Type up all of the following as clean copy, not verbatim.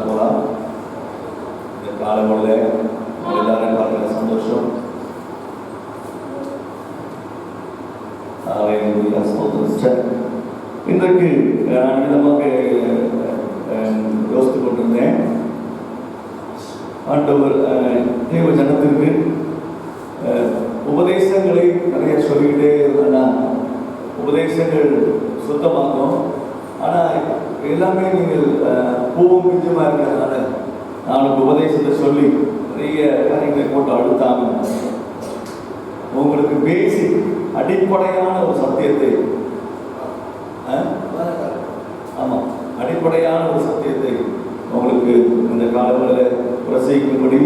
போலாம். இந்த காலங்களில் எல்லாரும் பார்க்குற சந்தோஷம். இன்றைக்கு நான் விதமாக யோசித்துக் கொண்டிருந்தேன். ஆண்டவர் தேவ ஜனத்திற்கு உபதேசங்களை நிறைய சொல்லிக்கிட்டே இருந்தா உபதேசங்கள் சுத்தமாகும். ஆனால் எல்லாமே நீங்கள் பூவும் பிஞ்சமாக இருக்கிறதுனால நானுக்கு உபதேசத்தை சொல்லி நிறைய காரியங்களை போட்டு அழுத்தாம உங்களுக்கு பேசிக் அடிப்படையான ஒரு சத்தியத்தை ஆமாம் அடிப்படையான ஒரு சத்தியத்தை உங்களுக்கு இந்த காலங்களில் பிரசவிக்கும்படி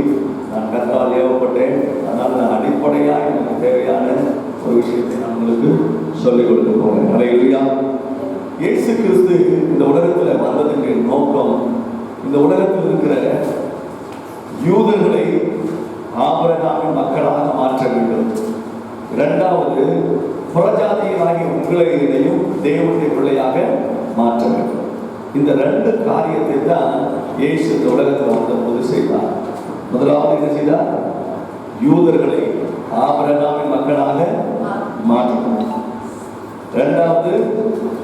நான் கர்த்தரால் ஏவப்பட்டேன். அதனால் நான் அடிப்படையாக எனக்கு தேவையான ஒரு விஷயத்தை நான் உங்களுக்கு சொல்லிக் கொடுக்க போகிறேன். அல்லேலூயா. இயேசு கிறிஸ்து இந்த உலகத்தில் வந்ததுக்கு நோக்கம் இந்த உலகத்தில் இருக்கிற யூதர்களை ஆபிரகாமின் மக்களாக மாற்ற வேண்டும். இரண்டாவது, புறஜாதிகளாகிய உங்களையும் தேவனுடைய பிள்ளையாக மாற்ற வேண்டும். இந்த ரெண்டு காரியத்தை தான் இயேசு இந்த உலகத்தில் வந்த போது செய்தார். முதலாவது என்ன செய்தார்? யூதர்களை ஆபிரகாமின் மக்களாக மாற்றணும். இரண்டாவது,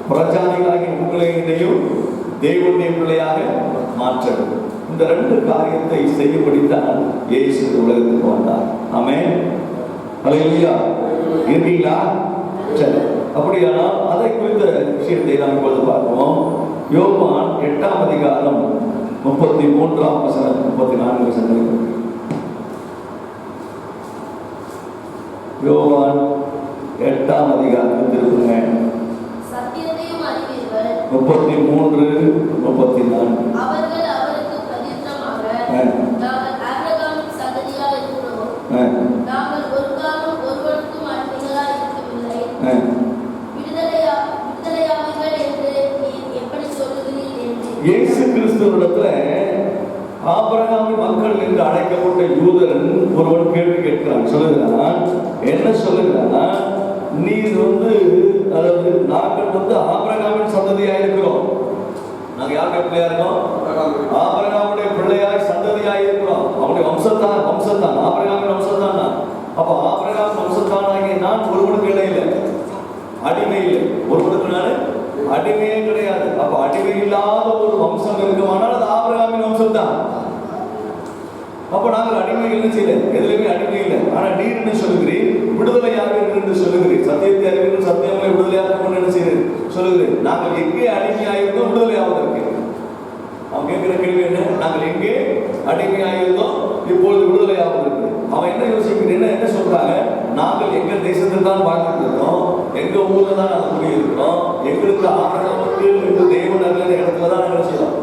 புறஜாதிகளாகிய உங்களையும் தேவனுடைய பிள்ளையாக மாற்ற வேண்டும். இந்த ரெண்டு காரியத்தை செய்யப்படித்தான் இயேசு இந்த உலகத்துக்கு வந்தார். ஆமென். அல்லேலூயா. இருக்கீங்களா? சரி. அப்படியானால் அதை குறித்த விஷயத்தை நாம் இப்பொழுது பார்ப்போம். யோவான் 8ஆம் அதிகாரம் 33ஆம் வசனம் 34 வசனம். யோவான் 8ஆம் அதிகாரம் திருப்புங்க. சத்தியத்தையும் அறிவீர்கள். 33 34. அவர்கள் அவருக்கு பிரதியுத்தரமாக, நாங்கள் ஆபிரகாமின் சந்ததியாக இருக்கிறோம். நாங்கள் ஒரு காலம் ஒருவருக்கும் அடிமைகளாய் இருக்கவில்லை. விடுதலையாவீர்கள் என்று நீர் எப்படி சொல்லுகிறீர் என்று. இயேசு கிறிஸ்துவிடத்துல ஆபிரகாமின் மக்கள் என்று அழைக்கப்பட்ட யூதரன் ஒருவன் கேள்வி கேட்கிறான். சொல்லுகிறான், என்ன சொல்லுகிறான்? நீர் அதாவது நாங்கள் ஆபிரகாமின் சந்ததியா இருக்கிறோம். நாங்க யாருடைய பிள்ளையா இருக்கோம்? ஆபிரகாமுடைய பிள்ளையாய் சந்ததியாய் இருக்கிறோம். அவனுடைய வம்சத்தான் ஆபிரகாமின் வம்சத்தான். அப்ப ஆபிரகாம் வம்சத்தான் ஆகிய நான் ஒருவனுக்கு இடையில அடிமை இல்லை. ஒருவனுக்கு நான் அடிமையே கிடையாது. அப்ப அடிமை இல்லாத ஒரு வம்சம் இருக்குமானால் அது ஆபிரகாமின் வம்சம் தான். அப்ப நாங்கள் அடிமை இல்லை செய்யல, எதுலையுமே அடிமை இல்லை. ஆனா நீர் என்ன சொல்லுகிறீர்? விடுதலையாக என்று சொல்லுகிறீர். சத்தியத்தை அறிவீர்கள், சத்தியங்களை விடுதலையாக கொண்டு என்ன செய்கிறேன் சொல்லுகிறேன். நாங்கள் எங்கே அடிமையாயிருந்தோம் விடுதலையாவதற்கு? அவன் கேட்கிற கேள்வி என்ன? நாங்கள் எங்கே அடிமையாயிருந்தோம் இப்பொழுது விடுதலையாவதற்கு. அவன் என்ன யோசிக்கிறேன்? என்ன சொல்றாங்க? நாங்கள் எங்க தேசத்தில் தான் வாழ்ந்துட்டு இருக்கோம், எங்க ஊர்ல தான் நாங்கள் குடியிருக்கிறோம், எங்களுக்கு ஆபிரகாமுக்கு என்று தேவன் அறிந்த இடத்துல தான் நாங்கள் செய்யலாம்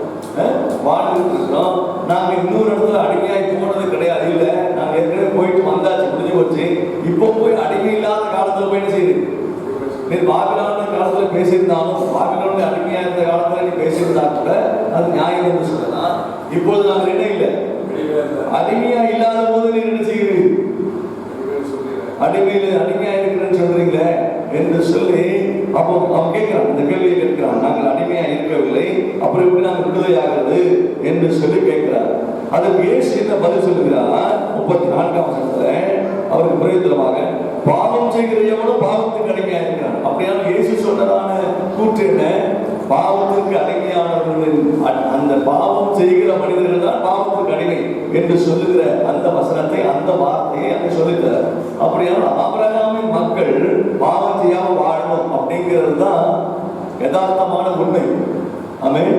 வாழ்ந்துட்டு இருக்கிறோம். நாங்க இன்னொரு இடத்துல அடிமையாய் போனது கிடையாது. இல்ல, நாங்க ஏற்கனவே போயிட்டு வந்தாச்சு, முடிஞ்சு போச்சு. இப்போ போய் அடிமை இல்லாத காலத்துல போய் என்ன செய்யுது? நீ பாபிலோன் காலத்துல பேசியிருந்தாலும், பாபிலோன் அடிமையா இருந்த காலத்துல நீ பேசியிருந்தா கூட அது நியாயம் என்று சொல்லலாம். இப்போது நாங்கள் என்ன இல்லை, அடிமையா இல்லாத போது நீ என்ன செய்கிறீர்கள்? அடிமையா இருக்கிறேன்னு சொல்றீங்களே என்று சொல்லி அப்போ அவன் கேட்கிறான், இந்த கேள்வியை கேட்கிறான். நாங்கள் அடிமையா இருக்கவில்லை, அப்புறம் எப்படி நாங்கள் விடுதலையாகிறது என்று சொல்லி கேட்கிறார். அதுக்கு இயேசு என்ன பதில் சொல்லுகிறார்? 34ஆம் வசனத்துல அவருக்கு பிரயோஜனமாக, பாவம் செய்கிற எவனும் பாவத்துக்கு அடிமையா இருக்கிறான். அப்படியான இயேசு சொன்னதான கூற்று என்ன? பாவத்திற்கு அடிமையானவர்கள், அந்த பாவம் செய்கிற மனிதர்கள் தான் பாவத்துக்கு அடிமை என்று சொல்லுகிற அந்த வசனத்தை, அந்த வார்த்தையை அங்கே சொல்லுகிறார். அப்படியான ஆபிரகாமின் மக்கள் பாவம் செய்யாம வாழணும் அப்படிங்கிறது தான் யதார்த்தமான உண்மை. ஆமென்.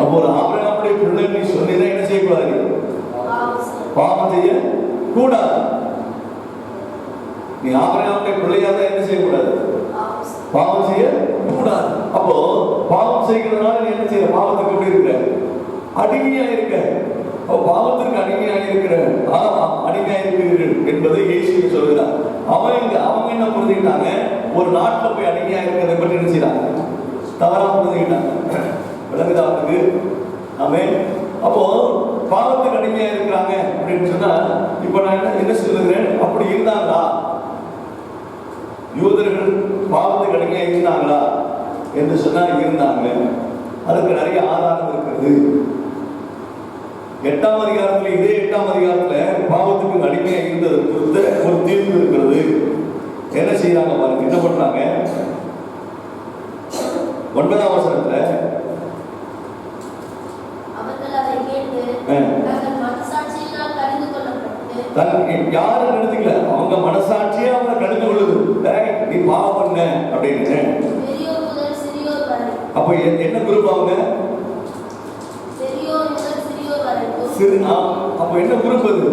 அப்போ ஒரு ஆபிரகாமுடைய பிள்ளை நீ சொன்னீங்கன்னா என்ன செய்யக்கூடாது? பாவம் செய்ய கூடாது. நீ ஆபிரகாமுடைய பிள்ளையா தான் என்ன செய்யக்கூடாது? பாவம் செய்ய கூடாது. அப்போ பாவம் செய்கிறதுனால நீ என்ன செய்ய? பாவத்துக்கு எப்படி இருக்க? அடிமையா இருக்க. பாவத்திற்கு அடிமையா இருக்கிற அடிமையா இருக்கிறீர்கள் என்பதை இயேசு சொல்கிறார். அவங்க என்ன புரிஞ்சுக்கிட்டாங்க? ஒரு நாட்டில் போய் அடிமையா இருக்கிறதை பற்றி என்ன செய்யறாங்க? தவறா புரிஞ்சுக்கிட்டாங்க. விளங்குதாவுக்கு ஆமென். அப்போ பாவத்துக்கு அடிமையா இருக்கிறாங்க அப்படின்னு சொன்னா இப்ப நான் என்ன சொல்லுகிறேன், அப்படி இருந்தாங்களா? யூதர்கள் பாவத்துக்கு அடிமையா இருந்தாங்களா என்று சொன்னா இருந்தாங்க. அதுக்கு நிறைய ஆதாரம் இருக்கிறது. 8ஆம் அதிகாரத்துல, இதே 8ஆம் அதிகாரத்துல பாவத்துக்கு அடிமையா இருந்தது குறித்த ஒரு தீர்ப்பு இருக்கிறது. என்ன செய்யறாங்க பாருங்க, என்ன பண்றாங்க? 9ஆம் வசனத்துல யாரும் நினைச்சுக்கல, அவங்க மனசாட்சியே அவங்க கடிந்து கொள்ளுது, நீ பாவம் பண்ண அப்படின்னு. அப்ப என்ன குரூப் அவங்க? அப்ப என்ன குரூப் அது?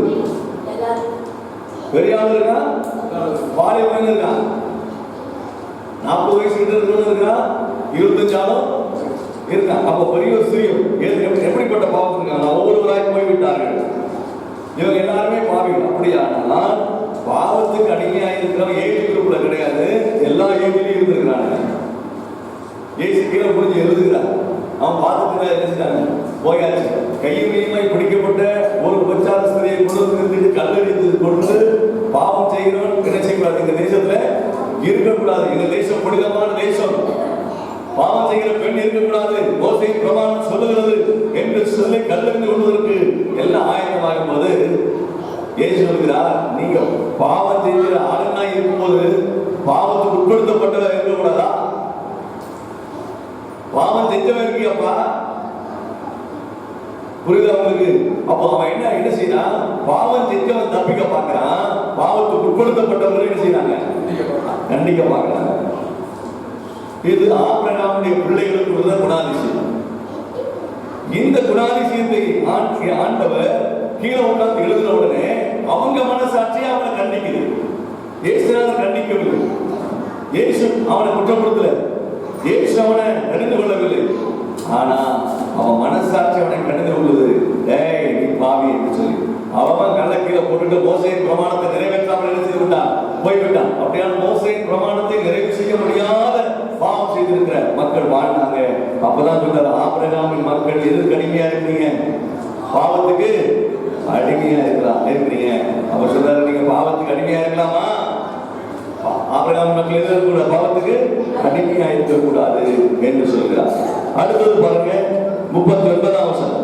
பெரிய ஆள் இருக்கா, பாலை பையன் இருக்கா, 40 வயசு இருக்கா, 25 ஆளும் இருக்கா. அப்ப பெரிய சிறியோர் எப்படிப்பட்ட பாவம் இருக்காங்க? ஒவ்வொருவராய் போய்விட்டார்கள். இவங்க எல்லாருமே பாவிகள். அப்படியானால் பாவத்துக்கு அடிமையா இருக்கிறவங்க ஏஜ் குரூப்ல கிடையாது, எல்லா ஏஜ்லயும் இருந்திருக்கிறாங்க. ஏசு கீழே புரிஞ்சு எழுதுகிறார். அவன் பார்த்துட்டு என்ன செஞ்சாங்க, போயாச்சு. கையுமையுமாய் பிடிக்கப்பட்ட ஒரு உபச்சார ஸ்திரியை கொண்டு கல்லறிந்து கொண்டு பாவம் செய்கிறவன் என்ன செய்யக்கூடாது, இந்த தேசத்துல இருக்கக்கூடாது. இந்த தேசம் புனிதமான தேசம், பாவம் செய்கிற பெண் இருக்கக்கூடாது, மோசையின் பிரமாணம் சொல்லுகிறது என்று சொல்லி கல்லறிந்து கொள்வதற்கு எல்லாம் ஆயத்தமாகும் போது ஏன் சொல்கிறார், நீங்க பாவம் செய்கிற ஆளுநா இருக்கும்போது பாவத்துக்கு உட்படுத்தப்பட்டதா இருக்கக்கூடாதா? பாவம் செஞ்சவன் இருக்கியப்பா, புரியுதா உங்களுக்கு? அப்போ அவன் என்ன செய்யறான், பாவம் செஞ்சவன் தப்பிக்க பார்க்கிறான், பாவத்துக்கு உட்படுத்தப்பட்டவர்கள் என்ன செய்யறாங்க, கண்டிக்க பார்க்கிறாங்க. இது ஆபிரகாமுடைய பிள்ளைகளுக்கு உள்ள குணாதிசயம். இந்த குணாதிசயத்தை ஆண்டவர் கீழே உட்கார்ந்து எழுதின உடனே அவங்க மனசாட்சியை அவனை கண்டிக்குது. இயேசுநாதர் கண்டிக்கவில்லை, இயேசு அவனை குற்றப்படுத்தல, இயேசு அவனை கடிந்து கொள்ளவில்லை. ஆனா அவன் மனசாட்சி அவனை கடிந்து கொள்ளுது. டேய் நீ பாவி என்று சொல்லி அவன் கல்ல கீழே போட்டுட்டு மோசையின் பிரமாணத்தை நிறைவேற்றாமல் என்ன செய்து விட்டான், போய்விட்டான். அப்படியான மோசையின் பிரமாணத்தை நிறைவு செய்ய முடியாத பாவம் செய்திருக்கிற மக்கள் வாழ்ந்தாங்க. அப்பதான் சொல்றாரு, ஆபிரகாமின் மக்கள் எதுக்கு அடிமையா இருக்கிறீங்க, பாவத்துக்கு அடிமையா இருக்கிறீங்க. அப்ப சொல்றாரு, நீங்க பாவத்துக்கு அடிமையா இருக்கலாமா? ஆபிரகாமின் மக்கள் எது இருக்கக்கூடாது, பாவத்துக்கு அடிமையா இருக்கக்கூடாது என்று சொல்கிறார். அடுத்தது பாருங்க, 39ஆம் வசனம்.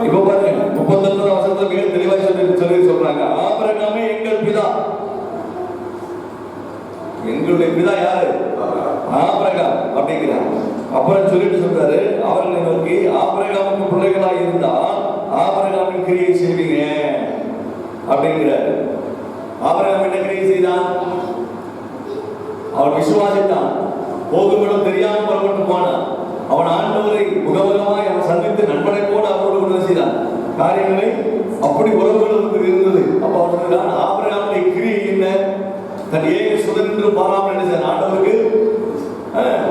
இப்ப பாருங்க 39ஆம் வசனத்துல மிக தெளிவாக சொல்றாங்க, ஆபிரகாமே எங்கள் பிதா. எங்களுடைய பிதா யாரு? ஆபிரகாம் அப்படிங்கிறார். அப்புறம் சொல்லிட்டு சொல்றாரு, அவர்களை நோக்கி ஆபிரகாமுக்கு பிள்ளைகளாக இருந்தால் ஆபிரகாமின் கிரியை செய்வீங்க அப்படிங்கிறார். ஆபிரகாம் என்ன கிரியை செய்தான்? அவன் விசுவாசித்தான், போகுமிடம் தெரியாமல் புறப்பட்டு போனான். அவன் ஆண்டவரை முகமுகமாய் அவன் சந்தித்து நண்பனை போல அவரோடு உணவு செய்தான். காரியங்களை அப்படி உறவுகளுக்கு இருந்தது. அப்ப அவன் சொல்கிறான், ஆபிரகாமுடைய கிரியை என்ன? தன் ஏக சுதந்திர பாராமல் என்ன செய்தான், ஆண்டவருக்கு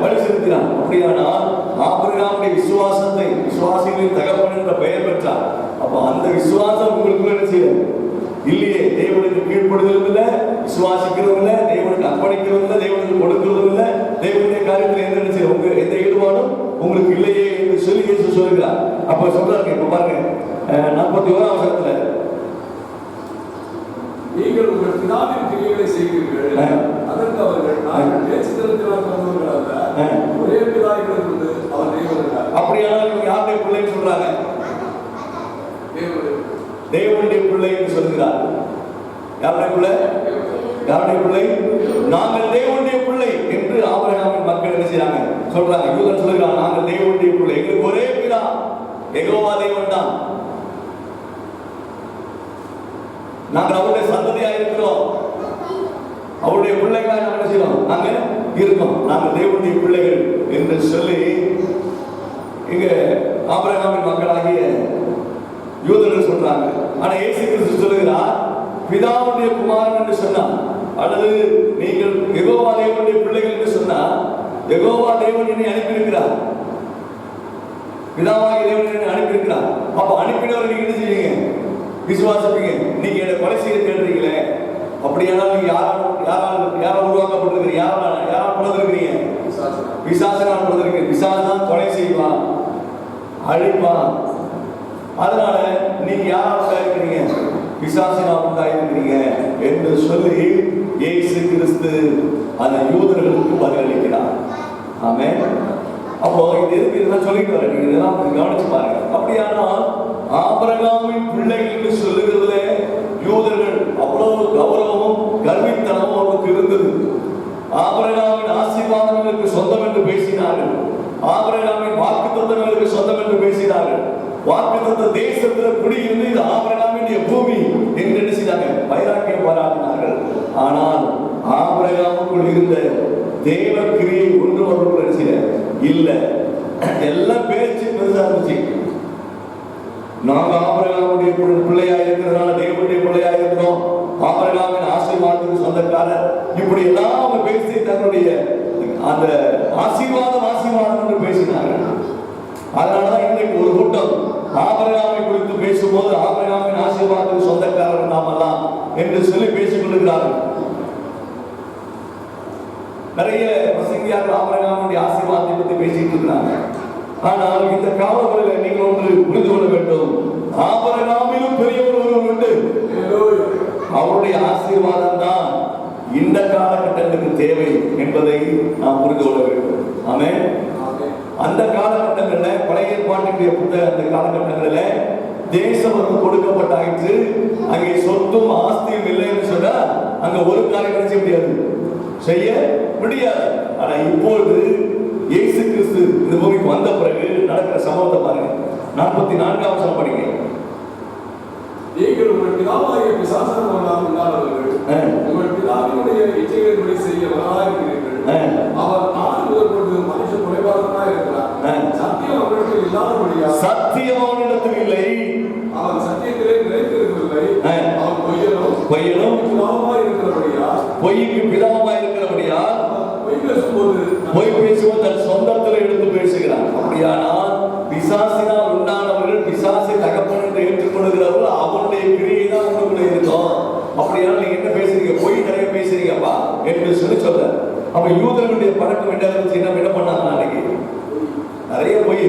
வழி செலுத்தினான். அப்படியானால் ஆபிரகாமுடைய விசுவாசத்தை விசுவாசிகளின் தகப்பன் என்ற பெயர் பெற்றார். அப்ப அந்த விசுவாசம் உங்களுக்கு என்ன செய்யும் இல்லையே? தேவனுக்கு கீழ்ப்படுதலும் இல்லை, விசுவாசிக்கிறதும் இல்லை, தேவனுக்கு அர்ப்பணிக்கிறதும் இல்லை, தேவனுக்கு கொடுக்கிறதும் இல்லை, தேவனுடைய காரியத்தில் என்ன செய்யும் உங்க எந்த ஈடுபாடும் உங்களுக்கு இல்லையே என்று சொல்லி இயேசு சொல்கிறார். அப்ப சொல்றாங்க, இப்ப பாருங்க 41ஆம் வசனத்துல, நீங்கள் உங்கள் பிதாவின் கிரியைகளை செய்வீர்கள், அதற்கு அவர்கள் நாங்கள் பேச்சுதலுக்காக வந்தவர்கள் அல்ல, ஒரே பிதாக்களுக்கு வந்து அவர் தேவன். அப்படியானால் இவங்க யாருடைய பிள்ளைன்னு சொல்றாங்க? தேவனுடைய பிள்ளை என்று சொல்கிறார். யாருடைய பிள்ளை? யாருடைய பிள்ளை? நாங்கள் தேவனுடைய பிள்ளை என்று ஆபிரகாமின் மக்கள் என்ன செய்றாங்க, சொல்றாங்க. யூதன் சொல்கிறான், நாங்கள் தேவனுடைய பிள்ளை, எங்களுக்கு ஒரே பிதா யெகோவா தேவன் தான், நாங்கள் அவருடைய சந்ததியா இருக்கிறோம், அவருடைய பிள்ளைகளா நாங்கள் என்ன செய்யறோம், நாங்க இருக்கோம், நாங்கள் தேவனுடைய பிள்ளைகள் என்று சொல்லி இங்க ஆபிரகாமின் மக்களாகிய யூதர்கள் சொல்றாங்க. ஆனா இயேசு கிறிஸ்து சொல்லுகிறார், பிதாவுடைய குமாரன் என்று சொன்னார், அல்லது நீங்கள் யெகோவா தேவனுடைய பிள்ளைகள் என்று சொன்னார். யெகோவா தேவன் என்னை அனுப்பியிருக்கிறார், பிதாவாகிய தேவன் என்னை அனுப்பியிருக்கிறார். அப்ப அனுப்பினவர் நீங்க என்ன செய்வீங்க, விசுவாசிப்பீங்க. நீங்க என்னை கொலை செய்ய தேடுறீங்களே, அப்படியானால் நீங்க யாரால் அழிப்பான். அதனால நீங்க யாரால உண்டாயிருக்கிறீங்க? பிசாசினால் உண்டாயிருக்கிறீங்க என்று சொல்லி இயேசு கிறிஸ்து அந்த யூதர்களுக்கு பதிலளிக்கிறார். ஆமென். அப்போ இது எதுக்கு இதெல்லாம் சொல்லிட்டு வர, நீங்க இதெல்லாம் கவனிச்சு பாருங்க. அப்படியானால் ஆபிரகாமின் பிள்ளைகள் என்று சொல்லுகிறதுல யூதர்கள் அவ்வளவு கௌரவமும் கர்வித்தனமும் அவருக்கு இருந்தது. ஆபிரகாமின் ஆசீர்வாதங்களுக்கு சொந்தம் என்று பேசினார்கள். ஆபிரகாமின் வாக்குத்தத்தங்களுக்கு சொந்தம் என்று பேசினார்கள். வாக்குத்தத்த தேசத்தில் குடியிருந்து இது ஆபிரகாமின் பூமி என்று நினைச்சாங்க, வைராக்கியம் பாராட்டினார்கள். ஆனால் ஆபிரகாமுக்குள் இருந்த தேவ கிரியை ஒன்று அவர்கள் இல்ல, எல்லாம் பேச்சு பெருசா இருந்துச்சு. நாங்க ஆபிரகாமுடைய பிள்ளையா இருக்கிறதுனால தேவனுடைய பிள்ளையா இருக்கிறோம், ஆபிரகாமின் ஆசீர்வாதத்துக்கு சொந்தக்காரர், இப்படி எல்லாம் அவங்க பேசி தன்னுடைய அந்த ஆசீர்வாதம் என்று பேசினார்கள். அதனாலதான் இன்றைக்கு ஒரு கூட்டம் ஆபிரகாமை குறித்து பேசும்போது ஆபிரகாமின் ஆசீர்வாதத்துக்கு சொந்தக்காரர் நாமெல்லாம் என்று சொல்லி பேசிக் கொள்கிறார்கள். நிறைய பிரசங்கியார்கள் ஆபிரகாமுடைய ஆசீர்வாதத்தை பற்றி பேசிட்டு இருக்கிறாங்க. ஆனால் இந்த காலங்களில் நீங்கள் ஒன்று புரிந்து கொள்ள வேண்டும், ஆபிரகாமிலும் பெரியவர் ஒருவர் உண்டு. அவருடைய ஆசீர்வாதம் தான் இந்த காலகட்டங்களுக்கு தேவை என்பதை நாம் புரிந்து கொள்ள வேண்டும். ஆமென். அந்த காலகட்டங்களில் பழைய ஏற்பாட்டினுடைய புத்தக அந்த காலகட்டங்களில் தேசம் கொடுக்கப்பட்டாயிற்று. அங்கே சொத்தும் ஆஸ்தியும் இல்லைன்னு சொன்னா அங்க ஒரு காரியம் செய்ய முடியாது, செய்ய முடியாது. ஆனா இப்பொழுது இயேசு கிறிஸ்து இந்த பூமிக்கு வந்த பிறகு நடக்கிற சம்பவத்தை பாருங்க. 44ஆம் வசனம் படிங்க. நீங்கள் உங்கள் பிதாவாகிய பிசாசானவர்களால் உண்டானவர்கள், உங்கள் பிதாவினுடைய இச்சைகளின்படி செய்ய வராதிருக்கிறீர்கள். அவர் ஆறு முதல் கொண்டு மனுஷன் குறைபாதனாய் இருக்கிறார். சத்தியம் அவர்களுக்கு இல்லாதபடியால், சத்தியம் அவனிடத்தில் இல்லை, அவன் சத்தியத்திலே நிலைத்திருக்கவில்லை. அவன் பொய்யனும் பிதாவுமாய் இருக்கிறபடியால், பொய்க்கு பிதாவுமாய் இருக்கிறபடியால் பொய் பேசுவோம் தன் சொந்தத்தில் எடுத்து பேசுகிறான். அப்படியானால் பிசாசினால் உண்டானவர்கள், பிசாசை தகப்பன் என்று ஏற்றுக்கொள்கிறவர்கள், அவனுடைய கிரியை தான் உங்களுக்குள்ள இருக்கும். அப்படியானால் நீங்க என்ன பேசுறீங்க? பொய் நிறைய பேசுறீங்கப்பா என்று சொல்ல. அப்ப யூதர்களுடைய பழக்கம் என்ன பண்ணாங்க? நாளைக்கு நிறைய பொய்.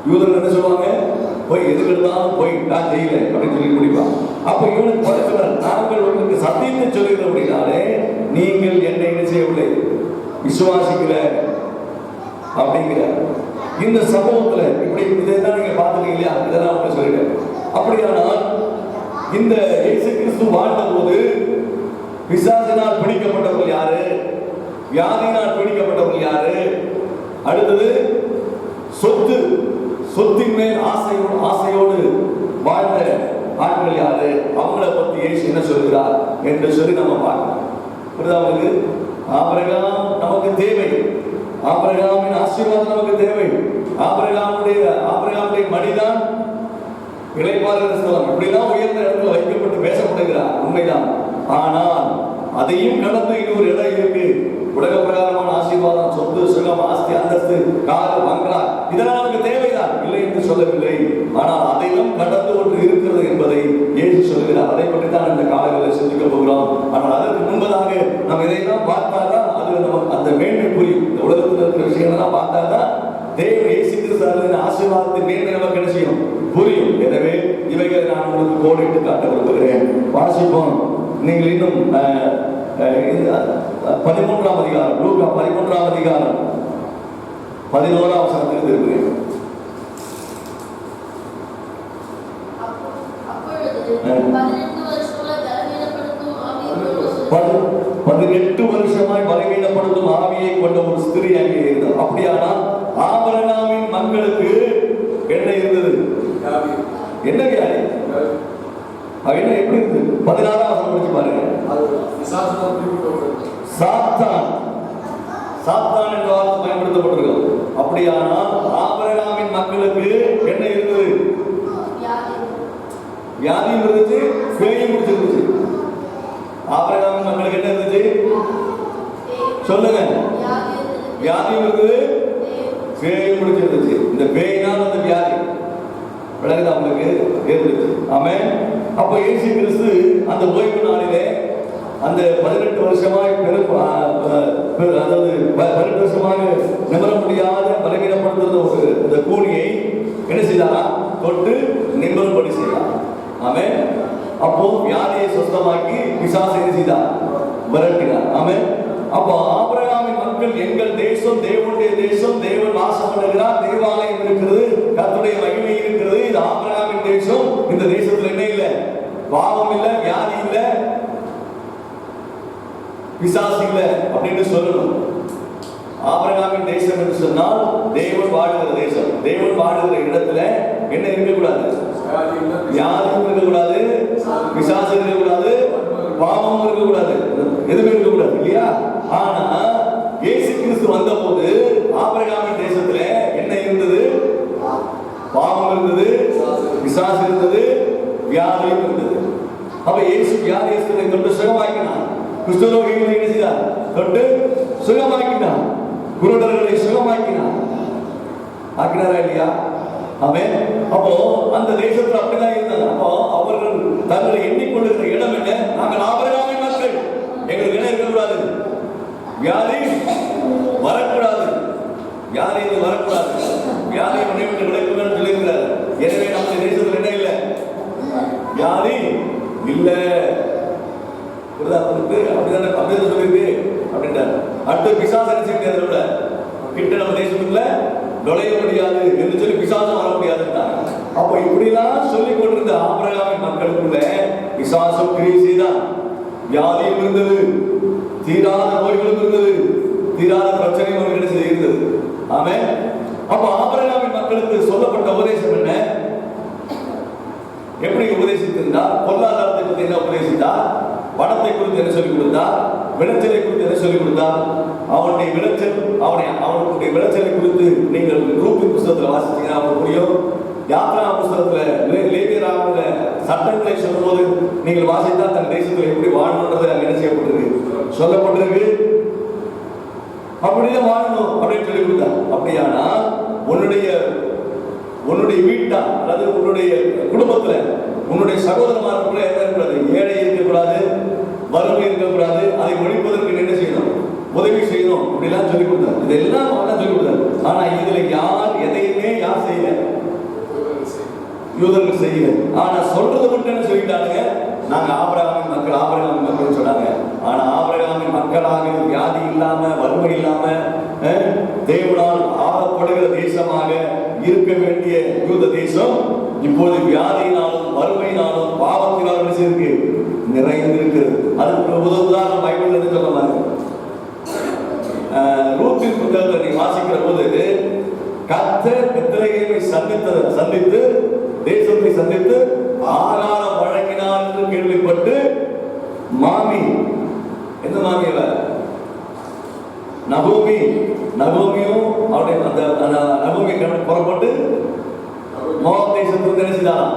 யூதர்கள் என்ன சொல்லுவாங்க? பொய், எதுக்கு எடுத்தாலும் பொய், நான் செய்யல அப்படின்னு சொல்லி முடிப்பான். அப்ப இவனுக்கு பழக்கம், நாங்கள் உங்களுக்கு சத்தியத்தை சொல்லுகிறோம் அப்படின்னாலே நீங்கள் என்னை என்ன செய்யவில்லை, விசுவாசிக்கல அப்படிங்கிற இந்த சம்பவத்துல இப்படி இதைதான் நீங்க பார்த்துட்டீங்க இல்லையா? இதெல்லாம் அவங்க சொல்லிட்டேன். அப்படியானால் இந்த இயேசு கிறிஸ்து வாழ்ந்த போது பிசாசினால் பிடிக்கப்பட்டவர்கள் யாரு? வியாதியினால் பிடிக்கப்பட்டவர்கள் யாரு? அடுத்தது சொத்தின் மேல் ஆசையோடு வாழ்ந்த ஆட்கள் யாரு? அவங்களை பத்தி இயேசு என்ன சொல்கிறார் என்று சொல்லி நம்ம பார்க்கணும். புரியுதா? ஆபிரகாம் நமக்கு தேவை, ஆபிரகாமின் ஆசீர்வாதம் நமக்கு தேவை. ஆபிரகாமுடைய மடிதான் இளைப்பாறுகிற ஸ்தலம். இப்படிலாம் உயர்ந்த இடத்துல வைக்கப்பட்டு பேசப்படுகிறார், உண்மைதான். ஆனால் அதையும் கடந்து இன்னொரு இடம் இருக்கு. உலக பிரகாரமான ஆசீர்வாதம், சொத்து, சுகம், ஆஸ்தி, அந்தஸ்து, கார், பங்களா, இதெல்லாம் நமக்கு தேவைதான், இல்லை என்று சொல்லவில்லை. ஆனால் அதையும் கடந்து ஒன்று இருக்கிறது என்பதை இயேசு சொல்கிறார். அதை பற்றி தான் இந்த காலங்களில் சிந்திக்க போகிறோம். ஆனால் அதற்கு முன்பதாக நம்ம இதையெல்லாம் பார்த்தாதான் அது நமக்கு அந்த மேன்மை புரியும். இந்த உலகத்தில் இருக்கிற விஷயங்கள்லாம் பார்த்தாதான் தேவன் இயேசு கிறிஸ்துவின் ஆசீர்வாதத்தின் மேன்மை நமக்கு என்ன செய்யும், புரியும். எனவே இவைகளை நான் உங்களுக்கு கோடிட்டு காட்ட விரும்புகிறேன். வாசிப்போம். நீங்கள் இன்னும் 13ஆம் அதிகாரம், லூக்கா 13ஆம் அதிகாரம் 11ஆம் வசனத்தில் இருக்கிறேன். 18 வருஷமாய் பலவீனப்படுத்தும் ஆவியை கொண்ட ஒரு ஸ்திரீ அங்கே இருந்தார். அப்படியானால் ஆபிரகாமின் மக்களுக்கு என்ன இருந்தது? என்ன வியாதி? என்ன எப்படி இருக்கு? 16ஆம் வசனம் படிச்சு பாருங்க. சாத்தான் என்ற வார்த்தை பயன்படுத்தப்பட்டிருக்கு. அப்படியானால் ஆபிரகாமின் மக்களுக்கு என்ன இருந்தது? வியாதியும் இருந்துச்சு, பேயும் முடிச்சிருந்துச்சு. ஆபிரகாமின் மக்களுக்கு என்ன இருந்துச்சு? சொல்லுங்க. வியாதியும் இருந்தது, பேயும் முடிச்சிருந்துச்சு. இந்த பேயினால் அந்த வியாதி விளங்குது அவங்களுக்கு ஏற்படுச்சு. ஆமென். அப்ப இயேசு கிறிஸ்து அந்த ஓய்வு நாளிலே அந்த 18 வருஷமாய் அதாவது 18 வருஷமாக நிமிர முடியாத பலவீனப்படுத்துகிற ஒரு இந்த கூலியை என்ன செய்தாரா? தொட்டு நிம்மதிப்படி செய்தார். ஆமென். அப்போ வியாதியை சுத்தமாக்கி பிசாசை என்ன செய்தார்? விரட்டினார். ஆமென். அப்போ ஆபிரகாமின் மக்கள் எங்கள் தேசம் தேவனுடைய தேசம், தேவன் வாசம் பண்ணுகிறார், தேவாலயம் இருக்கிறது, கர்த்தருடைய மகிமை இருக்கிறது, இது ஆபிரகாமின் தேசம். இந்த தேசத்துல என்ன இல்லை? பாவம் இல்லை, வியாதி இல்லை, பிசாசு இல்லை அப்படின்னு சொல்லணும். ஆபிரகாமின் தேசம் என்று சொன்னால் தேவன் வாழுகிற தேசம். தேவன் வாழுகிற இடத்துல என்ன இருக்கக்கூடாது? வியாதியும் இருக்கக்கூடாது, பிசாசு இருக்கக்கூடாது, பாவமும் இருக்கக்கூடாது, எதுவுமே இருக்கக்கூடாது இல்லையா? ஆனா இயேசு கிறிஸ்து வந்த போது ஆபிரகாமின் தேசத்துல என்ன இருந்தது? பாவம் இருந்தது, பிசாசு இருந்தது, வியாதியும் இருந்தது. அப்ப இயேசு வியாதியஸ்தனை தொட்டு சுகமாக்கினார். குஷ்டரோகிகளை என்ன செய்தார்? தொட்டு சுகமாக்கினார். குருடர்களை சுகமாக்கினார். ஆக்கினாரா இல்லையா? ஆமென். அப்போ அந்த தேசத்துல அப்படிதான் இருந்தாங்க. அப்போ அவர்கள் தங்களை எண்ணிக்கொண்டிருக்கிற இடம் என்ன? நாங்கள் ஆபிரகாமின் மக்கள், எங்களுக்கு என்ன இருக்கக்கூடாது? வியாதி வரக்கூடாது, வியாதி வரக்கூடாது, வியாதியை உன்னை விட்டு விலக்குன்னு சொல்லியிருக்கிறார். எனவே நம்ம தேசத்துல என்ன இல்லை? வியாதி இல்லை. அப்படிதான் சொல்லியிருக்கு அப்படின்றார். அடுத்த பிசாசனை செய்ய கிட்ட நம்ம தேசத்துக்குள்ள நுழைய முடியாது என்று சொல்லி பிசாசம் வர முடியாதுன்றாங்க. அப்போ இப்படிலாம் சொல்லிக் கொண்டிருந்த ஆபிரகாமின் மக்களுக்குள்ள பிசாசம் கிரியை செய்தான். வியாதியும் இருந்தது, தீராத நோய்களும் இருந்தது, தீராத பிரச்சனையும் அவர்களுக்கு இருந்தது. ஆமென். அப்போ ஆபிரகாமின் மக்களுக்கு சொல்லப்பட்ட உபதேசம் என்ன? எப்படி உபதேசித்திருந்தார்? பொருளாதாரத்தை பற்றி என்ன உபதேசித்தார்? பணத்தை குறித்து என்ன சொல்லிக் கொடுத்தார்? விளைச்சலை குறித்து என்ன சொல்லிக் கொடுத்தார்? அவனுடைய விளைச்சல், அவனுடைய விளைச்சலை குறித்து நீங்கள் ரூபின் புத்தகத்தில் வாசிச்சீங்கன்னா அவனுக்கு புரியும். யாத்ரா புத்தகத்துல லேவியராகம சட்டங்களை சொல்லும்போது நீங்கள் வாசித்தா தன் தேசத்தில் எப்படி வாழணும்ன்றது அங்க என்ன செய்யப்பட்டிருக்கு? சொல்லப்பட்டிருக்கு. அப்படிதான் வாழணும் அப்படின்னு சொல்லி கொடுத்தார். அப்படியானா உன்னுடைய வீட்டா அல்லது உன்னுடைய குடும்பத்துல உன்னுடைய சகோதரமாருக்குள்ள என்ன இருக்கக்கூடாது? ஏழை இருக்கக்கூடாது, வறுமை இருக்கக்கூடாது. அதை ஒழிப்பதற்கு என்ன செய்யணும்? உதவி செய்யணும். இப்படிலாம் சொல்லிக் கொடுத்தார். இதெல்லாம் சொல்லிக் கொடுத்தார். ஆனா இதுல யார் எதையுமே யார் செய்யல? யூதர்கள் செய்யல. ஆனா சொல்றது மட்டும் என்ன சொல்லிட்டாங்க? நாங்க ஆபிரகாமின் மக்கள், ஆபிரகாமின் மக்கள் சொன்னாங்க. ஆனா ஆபிரகாமின் மக்களாக வியாதி இல்லாம, வறுமை இல்லாம, தேவனால் ஆளப்படுகிற தேசமாக இருக்க வேண்டிய யூத தேசம் இப்போது வியாதியினாலும் வறுமையினாலும் பாவத்தினாலும் இருக்கு நிறைந்திருக்கிறது. அதுக்கு உதாரணம் பைபிள்ல இருந்து சொல்ல மாதிரி ரூத்தின் புத்தகத்தை நீ வாசிக்கிற போது கர்த்தர் பெத்லகேமை சந்தித்து தேசத்தை சந்தித்து ஆகாரம் வழங்கினார் என்று கேள்விப்பட்டு மாமி, எந்த மாமி அவ? நகோமியும் அவருடைய அந்த நகோமி புறப்பட்டு மோவாப் தேசத்துக்கு என்ன செய்தார்?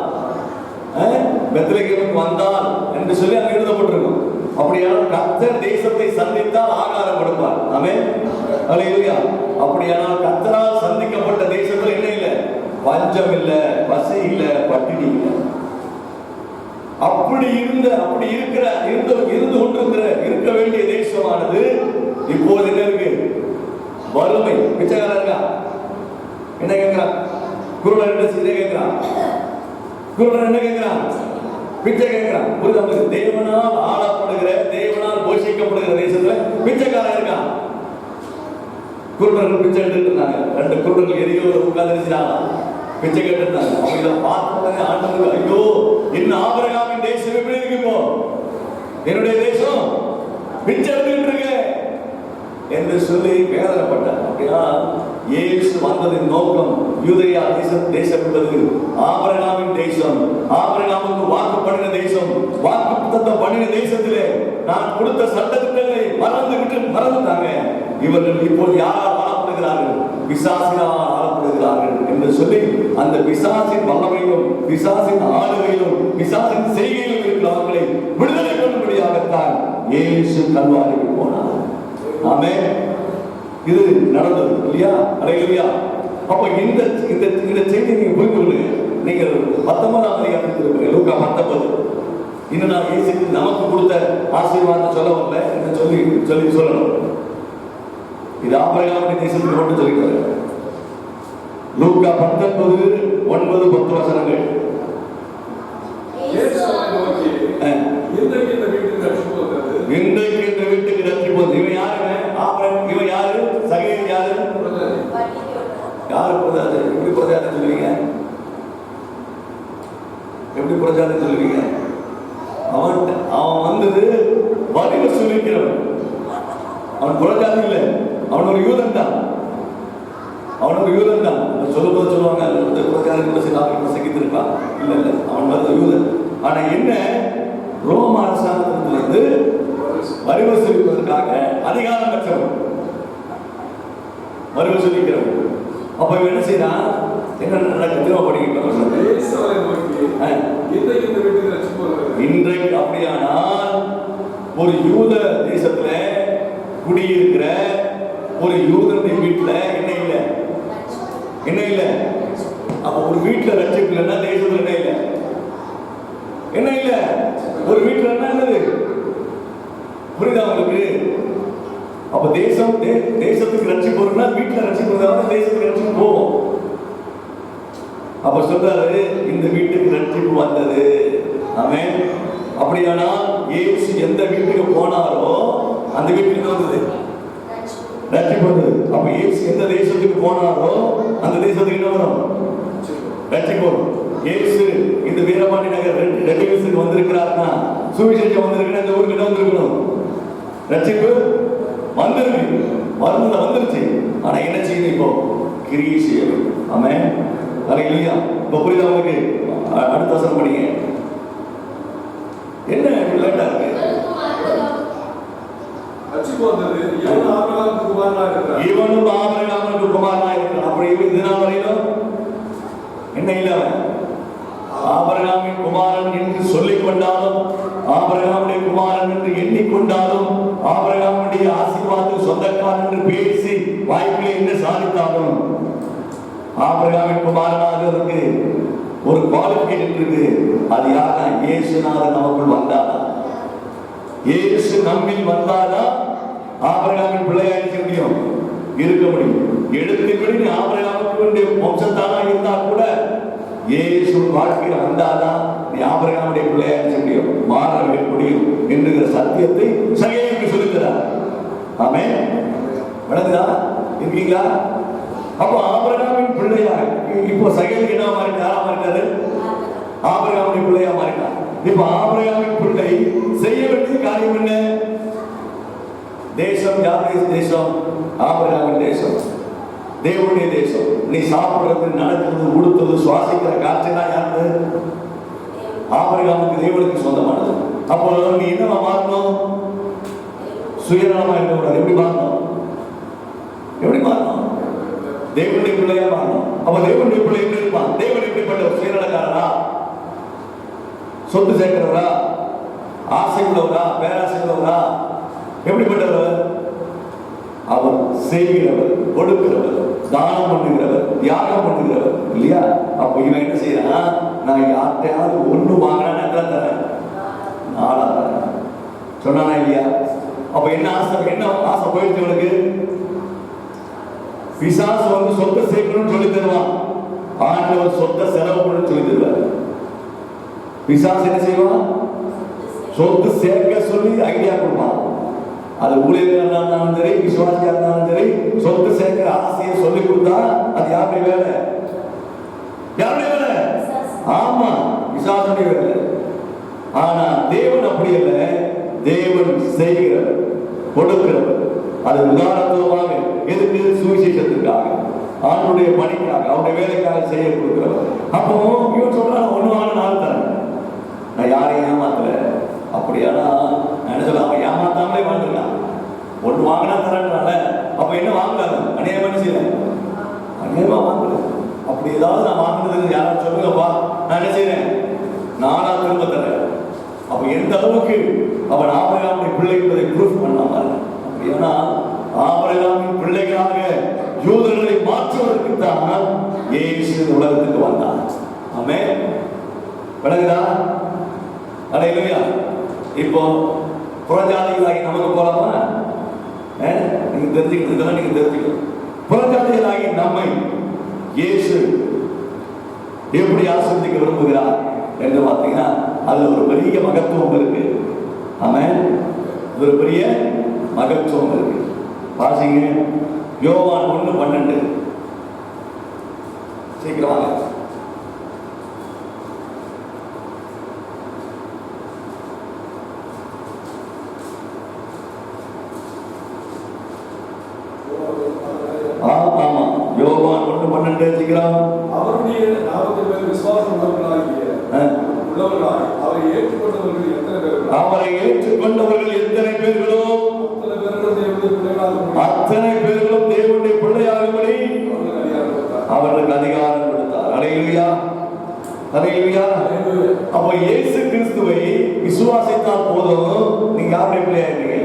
பெத்லகேமுக்கு வந்தார் என்று சொல்லி அங்க எழுதப்பட்டிருக்கும். அப்படியான கர்த்தர் தேசத்தை சந்தித்தால் ஆகாரம் கொடுப்பார். ஆமென். அல்லேலூயா. அப்படியானால் கர்த்தரால் சந்திக்கப்பட்ட தேசத்துல என்ன இல்லை? பஞ்சம் இல்ல, பசி இல்ல, பட்டினி இல்லை. அப்படி இருந்து கொண்டிருக்கிற இருக்க வேண்டிய தேசமானது இப்போது என்ன இருக்கு? வறுமை. பிச்சைக்காரன் இருக்கா? என்ன கேட்கிறான்? குருடன் என்ன கேட்கிறான்? குருடன் என்ன கேட்கிறான்? பிச்சை கேட்கிறான். தேவனால் ஆளப்படுகிற, தேவனால் போஷிக்கப்படுகிற தேசத்துல பிச்சைக்காரன் இருக்கான். குருடர்கள் பிச்சை எடுத்துட்டு இருந்தாங்க. 2 குருடர்கள் எரியோட உட்கார்ந்து பிச்சை கேட்டு இருந்தாங்க. அவங்க பார்த்து ஆண்டவர்கள், ஐயோ என்ன ஆபிரகாமின் தேசம் எப்படி இருக்கு? இப்போ என்னுடைய தேசம் பிச்சை எடுத்துட்டு இருக்கு என்று சொல்லி வேதனைப்பட்டார். அப்படின்னா இயேசு வந்ததின் நோக்கம் யூதேயா தேசம் என்பது ஆபிரகாமின் தேசம். ஆபிரகாமுக்கு வாக்கு பண்ணின தேசம், வாக்கு பண்ணின தேசத்திலே நான் கொடுத்த சட்டத்திட்டங்களை மறந்துட்டாங்க. இவர்கள் இப்போது யாரால் ஆளப்படுகிறார்கள்? பிசாசினால் ஆளப்படுகிறார்கள் என்று சொல்லி அந்த பிசாசின் வல்லமையிலும், பிசாசின் ஆளுகையிலும், பிசாசின் செய்கையிலும் இருக்கிற மக்களை விடுதலை கொள்ளும்படியாகத்தான் இயேசு கல்வாரிக்கு போனார். ஆமென். இது நடந்தது இல்லையா? அல்லேலூயா. அப்ப இந்த செய்தி நீங்க புரிந்து கொள்ளுங்க. நீங்கள் 19ஆம் அதிகாரத்தில் லூக்கா 19 இன்னும் நான் இயேசு நமக்கு கொடுத்த ஆசீர்வாதத்தை சொல்ல வரல, சொல்லணும். இது ஆபிரகாமின் தேசத்துக்கு மட்டும் சொல்லிட்டு லூக்கா 19:9-10 வசனங்கள். இயேசு அவரை நோக்கி, இன்றைக்கு இந்த வீட்டுக்கு ரட்சிப்பு வந்தது. இன்றைக்கு இந்த வீட்டுக்கு ரட்சிப்பு வந்தது. இவன் யாருங்க? ஆபிரகாம். இவன் யாரு? சகேயு யாரு? யாரு பிரஜாதி? எப்படி பிரஜாதி சொல்லுவீங்க? எப்படி பிரஜாதி சொல்லுவீங்க? அவன் வந்தது வரி வசூலிக்கிறவன். அவன் பிரஜாதி இல்லை, அவன் ஒரு யூதன் தான். அவனுக்கு யூதன் தான். சொல்லும்போது சொல்லுவாங்க பிரஜாதி கூட சில பிரசங்கித்திருப்பான். இல்லை இல்லை, அவன் வந்து யூதன். ஆனா என்ன, ரோம அரசாங்கத்திலிருந்து வரி வசூலிப்பதற்காக அதிகாரம் பெற்றவன், வரி வசூலிக்கிறவன். அப்ப இவன் என்ன செய்யறான்? என்ன நடக்குது படிக்கிட்டு இயேசு அவரை நோக்கி, இன்றைக்கு இந்த வீட்டுக்கு ரட்சிப்பு வந்தது. இன்றைக்கு அப்படியானால் ஒரு யூத தேசத்துல குடியிருக்கிற ஒரு யூதனுடைய வீட்டுல என்ன இல்லை? என்ன இல்லை? அப்ப ஒரு வீட்டுல ரட்சிப்பு இல்லைன்னா தேசத்துல என்ன இல்லை? என்ன இல்ல? ஒரு வீட்டுல என்ன என்னது? புரியுதா உங்களுக்கு? அப்ப தேசத்துக்கு ரட்சிப்பு வரும்னா வீட்டுல ரட்சிப்பு இருந்தாலும் தேசத்துக்கு ரட்சிப்பு போகும். அப்ப சொல்றாரு, இந்த வீட்டுக்கு ரட்சிப்பு வந்தது. ஆமென். அப்படியானால் இயேசு எந்த வீட்டுக்கு போனாரோ அந்த வீட்டுக்கு வந்தது ரட்சிப்பு வந்தது. அப்ப இயேசு எந்த தேசத்துக்கு போனாரோ அந்த தேசத்துக்கு என்ன வரும்? ரட்சிப்பு வரும். இயேசு இந்த வீரபாண்டி நகர் ரெட்டிவல்ஸுக்கு வந்திருக்கிறார்னா, சுவிசேஷம் வந்திருக்குன்னா இந்த ஊருக்கு என்ன வந்திருக்கணும்? ரட்சிப்பு வந்திருக்கு, மருந்து வந்துருச்சு. ஆனா என்ன செய்யணும்? இப்போ கிரியை செய்ய வேண்டும். ஆமென். அல்லேலூயா. இப்போ புரியுதா உங்களுக்கு? அடுத்த வசனம் படிங்க. என்ன லேட்டா இருக்கு? ரட்சிப்பு வந்தது. இவனும் ஆபிரகாமுக்கு குமாரனாக இருக்கிறான். இவனும் ஆபிரகாமுக்கு குமாரனாக இருக்கிறான். அப்படி இவன் இது நாள் வரையிலும் என்ன இல்லை? ஆபிரகாமின் குமாரன் என்று சொல்லிக் கொண்டாலும், ஆபிரகாமுடைய குமாரன் என்று எண்ணிக்கொண்டாலும், ஆபிரகாமுடைய ஆசீர்வாதத்துக்கு சொந்தக்காரன் என்று பேசி வாய்ப்பிலே என்ன சாதித்தாலும், ஆபிரகாமின் குமாரனாகிறதுக்கு ஒரு குவாலிஃபிகேஷன் இருக்கு. அது யாரா? இயேசுநாதர் நமக்குள் வந்தாரா? இயேசு நம்மில் வந்தாரா ஆபிரகாமின் பிள்ளையாக இருக்க முடியும், இருக்க முடியும். எழுத்தின்படி நீ ஆபிரகாமுக்கு வம்சத்தானா இருந்தா கூட இயேசு வாழ்க்கையில் வந்தாதான் நீ ஆபிரகாமுடைய பிள்ளையாக இருக்க முடியும், மாற முடியும் என்கிற சத்தியத்தை சகேயுக்கு சொல்லுகிறார். ஆமென். வணங்குதா? இருக்கீங்களா? அப்போ ஆபிரகாமின் பிள்ளையா இப்போ சகேயு என்ன மாறிட்டார்? யாரா மாறிட்டாரு? ஆபிரகாமுடைய பிள்ளையா மாறிட்டார். இப்ப ஆபிரகாமின் பிள்ளை செய்ய வேண்டிய காரியம் என்ன? தேசம் யாருடைய தேசம்? ஆபிரகாமின் தேசம், தேவனுடைய தேசம். நீ சாப்பிடுறது, நடக்கிறது, உடுத்துறது, சுவாசிக்கிற காற்றெல்லாம் யாரு? ஆபிரகாமுக்கு, தேவனுக்கு சொந்தமானது. அப்போ நீ என்னவா மாறணும்? சுயநலமா இருக்கக்கூடாது. எப்படி மாறணும்? எப்படி மாறணும்? தேவனுடைய பிள்ளையா மாறணும். அப்ப தேவனுடைய பிள்ளை எப்படி இருப்பான்? தேவன் எப்படிப்பட்ட சுயநலக்காரனா? சொத்து சேர்க்கிறவரா? ஆசை உள்ளவரா? பேராசை உள்ளவரா? எப்படிப்பட்டவர்? அவர் செய்கிறவர், கொடுக்கிறவர், தானம் பண்ணுகிறவர், தியாகம் பண்ணுகிறவர் இல்லையா? அப்ப இவன் என்ன செய்யறான்? நான் யார்கிட்டயாவது ஒண்ணு வாங்கினா தரேன், நாளா தரேன் சொன்னானா இல்லையா? அப்ப என்ன ஆசை? என்ன ஆசை போயிடுச்சு அவனுக்கு? பிசாசு வந்து சொத்தை சேர்க்கணும்னு சொல்லி தருவான், ஆண்டவர் சொத்தை செலவு பண்ணு சொல்லி தருவார். பிசாசு என்ன செய்வான்? சொத்து சேர்க்க சொல்லி ஐடியா கொடுப்பான். அது ஊழியர்களா இருந்தாலும் சரி, விசுவாசியா இருந்தாலும் சரி, சொத்து சேர்க்கிற ஆசையை சொல்லி கொடுத்தா அது யாருடைய வேலை? யாருடைய வேலை? ஆமா, பிசாசுடைய வேலை. ஆனா தேவன் அப்படி இல்லை. தேவன் செய்கிறவர், கொடுக்கிறவர். அது உதாரணத்துவமாக எதுக்கு? சுவிசேஷத்துக்காக, ஆண்டுடைய பணிக்காக, அவருடைய வேலைக்காக செய்ய கொடுக்கிறவர். அப்போ இவன் சொல்றான், ஒண்ணு வாங்க நாள் தரேன், நான் யாரையும் ஏமாத்தல. அப்படியானா என்ன சொல்ல? அவன் ஏமாத்தாமலே வாழ்ந்துருக்கான். ஒன்று வாங்கினா தரேன்றால. அப்ப என்ன வாங்கலாது? அநியாயமா என்ன செய்யல? அநியாயமா வாங்கல. அப்படி ஏதாவது நான் வாங்கினதுன்னு யாரும் சொல்லுங்கப்பா, நான் என்ன செய்யறேன்? நானா திரும்ப தரேன். அப்ப எந்த அளவுக்கு அவன் ஆபிரகாமுடைய பிள்ளை என்பதை ப்ரூஃப் பண்ணாம. அப்படியானா ஆபிரகாமின் பிள்ளைகளாக யூதர்களை மாற்றுவதற்கு தான் இயேசு உலகத்துக்கு வந்தான். ஆமென். விளங்குதா? அல்லேலூயா. இப்போ புறஜாதிகளாகி நமக்கு போலாமா? நீங்க தெரிஞ்சுக்கிட்டு நீங்க தெரிஞ்சுக்கணும். புறஜாதிகளாகி நம்மை இயேசு எப்படி ஆசீர்வதிக்க விரும்புகிறார் என்று பார்த்தீங்கன்னா அதுல ஒரு பெரிய மகத்துவம் இருக்கு. ஆமென். ஒரு பெரிய மகத்துவம் இருக்கு. வாசிங்க யோவான் 1:12. சீக்கிரம் வாங்க. ஆமா யோவான் 1:12 சீக்கிரம். அவருடைய நாமத்தின் மேல் விசுவாசம் உள்ளவர்களாகிய அவரை ஏற்றுக்கொண்டவர்கள் எத்தனை பேர்களோ அத்தனை பேர்களும் தேவனுடைய பிள்ளையாகும்படி அவர்களுக்கு அதிகாரம் கொடுத்தார். அல்லேலூயா, அல்லேலூயா. அப்ப இயேசு கிறிஸ்துவை விசுவாசித்தால் போதும் நீங்க யாருடைய பிள்ளையாயிருக்கீங்க?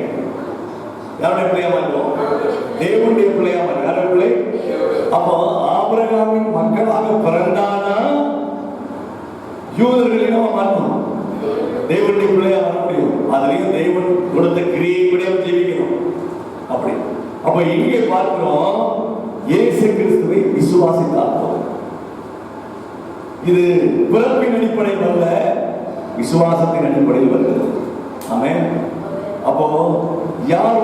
யாருடைய பிள்ளையா மாறுவோம்? தேவனுடைய பிள்ளையா மாறும். யாருடைய பிள்ளை? அப்போ ஆபிரகாமின் மக்களாக பிறந்தானா யூதர்களை நம்ம மாற்றணும். தேவனுடைய பிள்ளையா வர முடியும். அதுலயும் தேவன் கொடுத்த கிரியைப்படியா ஜீவிக்கணும். அப்படி அப்ப இங்கே பார்க்கிறோம் இயேசு கிறிஸ்துவை விசுவாசித்தால் போதும். இது பிறப்பின் அடிப்படையில் அல்ல, விசுவாசத்தின் அடிப்படையில் வருகிறது. ஆமென். அப்போ யார்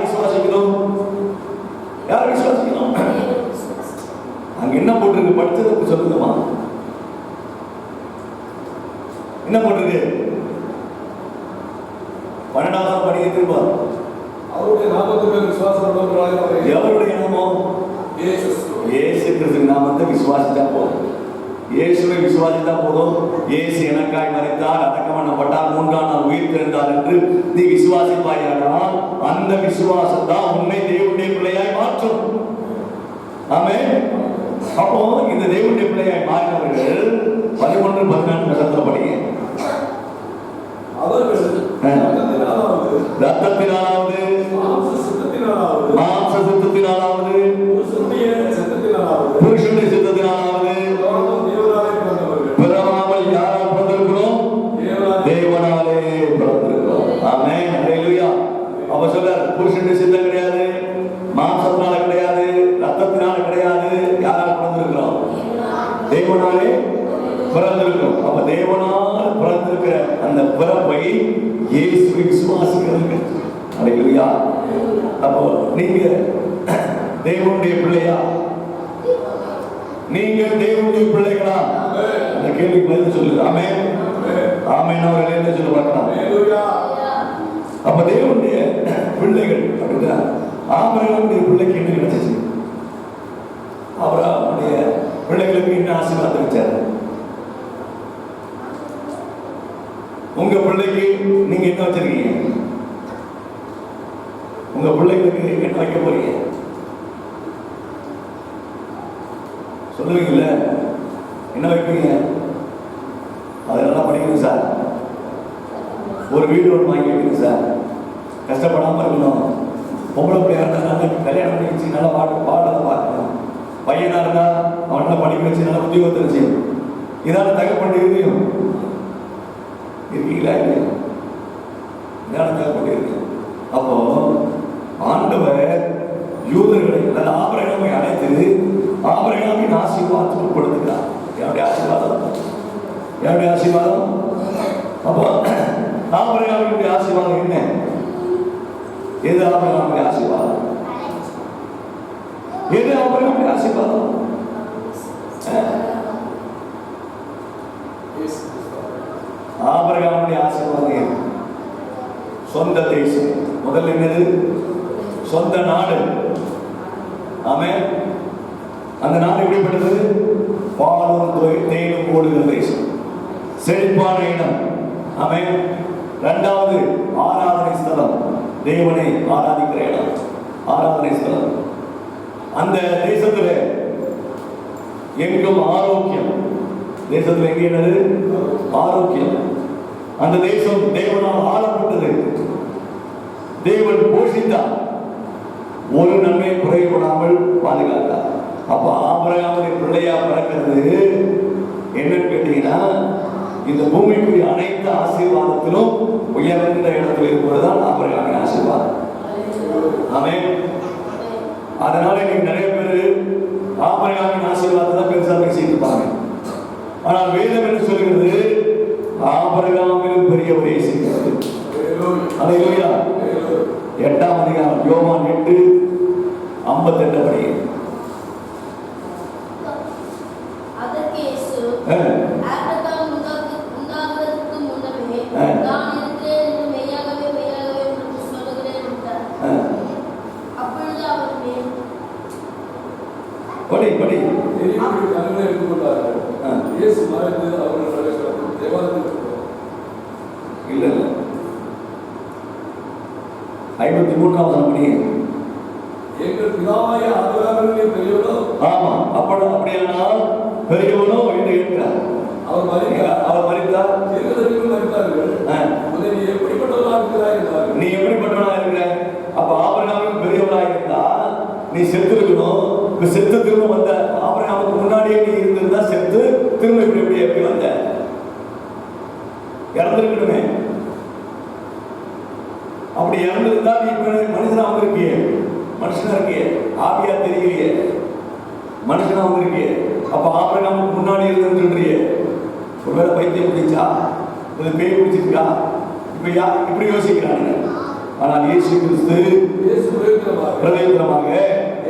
விசுவாசிக்கணும்? யார் விசுவாசிக்கணும்? அங்க என்ன போட்டிருக்கு? படிச்சதுக்கு சொல்லுங்கம்மா. என்ன போட்டிருக்கு? 12வது படிக்க திரும்ப. அவருடைய நாமத்தின் மேல் விசுவாசம் உள்ளவர்களாகிய எவருடைய நாமம்? இயேசு கிறிஸ்து நாமத்தை விசுவாசித்தா போதும். இயேசுவை விசுவாசித்தா போதும். இயேசு எனக்காய் மரித்தார், அடக்கம் பண்ணப்பட்டார், 3ஆம் நாள் உயிர் தெழுந்தார் என்று நீ விசுவாசிப்பாயானால் அந்த விசுவாசம் தான் உன்னை தேவனுடைய பிள்ளையாய் மாற்றும். ஆமென். அப்போ இந்த தேவனுடைய பிள்ளையாய் மாறினவர்கள் 11-14 படிங்க. அவர்கள் ரத்தத்தினாலாவது மாம்ச சித்தத்தினாலாவது புருஷனுடைய சித்தத்தினாலாவது பிறவாமல் யாரால் பிறந்திருக்கிறோம்? தேவனாலே பிறந்திருக்கிறோம். ஆமென். அல்லேலூயா. அப்ப சொல்றார் புருஷனுடைய சித்தம் கிடையாது, மாம்சத்தினால கிடையாது, ரத்தத்தினால கிடையாது. யாரால் பிறந்திருக்கிறோம்? தேவனாலே பிறந்திருக்கிறோம். அப்ப தேவனால் பிறந்திருக்கிற அந்த பிறப்பை இயேசுவை விசுவாசிக்கிறாங்க. அல்லேலூயா. அப்போ நீங்க தேவனுடைய பிள்ளையா? நீங்க தேவனுடைய பிள்ளைகளா? அந்த கேள்விக்கு பதில் சொல்லுங்க. ஆமென். ஆமென். அவர்கள் என்ன சொல்ல பார்க்கலாம்? அப்ப தேவனுடைய பிள்ளைகள் அப்படின்னா ஆபிரகாமுடைய பிள்ளைக்கு என்ன கிடைச்சிச்சு? ஆபிரகாமுடைய பிள்ளைகளுக்கு என்ன ஆசீர்வாதம் வச்சாரு? உங்க பிள்ளைக்கு நீங்க என்ன வச்சிருக்கீங்க? உங்க பிள்ளைகளுக்கு என்ன வைக்க போறீங்க? சொல்லுவீங்கல்ல, என்ன வைப்பீங்க? அதெல்லாம் படிக்கணும் சார். ஒரு வீடு ஒன்று வாங்கி வைக்கணும் சார். கஷ்டப்படாம இருக்கணும். பொம்பளை பிள்ளையா இருந்தா நல்லா கல்யாணம் பண்ணி வச்சு நல்லா பாடத்தை பார்க்கணும். பையனா இருந்தா அவனை படிக்க வச்சு நல்லா உத்தியோகத்தை வச்சு இதான தகப்பட்டு இருக்கையும் இருக்கீங்களா? இதான தகப்பட்டு இருக்கு. அப்போ ஆண்டவர் யூதர்களை அல்லது ஆபிரகாமை அழைத்து ஆபிரகாமின் ஆசீர்வாதத்தை உட்படுத்துகிறார். என்னுடைய ஆசீர்வாதம், என்னுடைய ஆசீர்வாதம். அப்போ ஆபிரகாமுடைய ஆசீர்வாதம் என்ன? எது ஆபிரகாமுடைய ஆசீர்வாதம்? எது ஆபிரகாமுடைய ஆசீர்வாதம்? ஆபிரகாமுடைய ஆசீர்வாதம் சொந்த தேசம். முதல்ல என்னது? சொந்த நாடு. ஆமென். அந்த நாடு எப்படிப்பட்டது? பாலும் தேனும் ஓடுகிற தேசம், செழிப்பான இடம். ஆமென். இரண்டாவது ஆராதனை ஸ்தலம், தேவனை ஆராதிக்கிற இடம், ஆராதனை ஸ்தலம். அந்த தேசத்துல எங்கும் ஆரோக்கியம். தேசத்துல எங்க என்னது? ஆரோக்கியம். அந்த தேசம் தேவனால் ஆளப்பட்டது. தேவன் போஷித்தார், ஒரு நன்மை குறைபடாமல் பாதுகாத்தார். அப்ப ஆபிரகாமுடைய பிள்ளையா பிறக்கிறது என்னன்னு கேட்டீங்கன்னா, இந்த பூமிக்குரிய அனைத்து ஆசீர்வாதத்திலும் உயர்ந்த இடத்தில் இருப்பதுதான் ஆபிரகாமின் ஆசீர்வாதம். ஆமென். அதனால இன்னைக்கு நிறைய பேர் ஆபிரகாமின் ஆசீர்வாதத்தை தான் பெருசா பேசிட்டு இருப்பாங்க. ஆனால் வேதம் என்ன சொல்கிறது? ஆபிரகாமிலும் பெரியவர் இயேசு கிறிஸ்து. அல்லேலூயா. 8ஆம் அதிகாரம் யோவான் 8:58 படி. அதற்கு இயேசு ஆபிரகாம் உண்டாவதற்கு முன்னமே நான் இருக்கிறேன் என்று மெய்யாகவே மெய்யாகவே உங்களுக்கு சொல்லுகிறேன் என்றார். அப்பொழுது அவர் படி கண்களை எடுத்துக்கொண்டார்கள். இயேசு மறைந்து அவர்கள் தேவாலயத்தில் இல்ல 53ஆம் படி. எங்கள் பிதாவாய ஆபிரகாமிலே பெரியவனோ, ஆமா, அப்படியானால் பெரியவனோ என்று இருக்கிறார். அவர் மரித்தார். தீர்க்கதரிசிகள் மரித்தார்கள். நீ எப்படிப்பட்டவனாக இருக்கிறாய் என்றார்கள். நீ எப்படிப்பட்டவனாக இருக்கிற? அப்ப ஆபிரகாமின் பெரியவனாக இருந்தா நீ செத்து இருக்கணும். இப்ப செத்து திரும்ப வந்த. ஆபிரகாமுக்கு முன்னாடியே நீ இருந்திருந்தா செத்து திரும்ப எப்படி வந்த? இறந்திருக்கணுமே. அப்படி இறந்திருந்தா நீ மனுஷனா வந்திருக்கிய, மனுஷனா இருக்கிய, ஆவியா தெரியலையே, மனுஷனா வந்திருக்கிய. அப்ப ஆபிரகாமுக்கு முன்னாடி இருந்தேன்னு சொல்றிய. ஒருவேளை பைத்தியம் பிடிச்சா, இது பேய் பிடிச்சிருக்கா? இப்படி யோசிக்கிறாங்க. ஆனால் இயேசு கிறிஸ்து பிரயோஜனமாக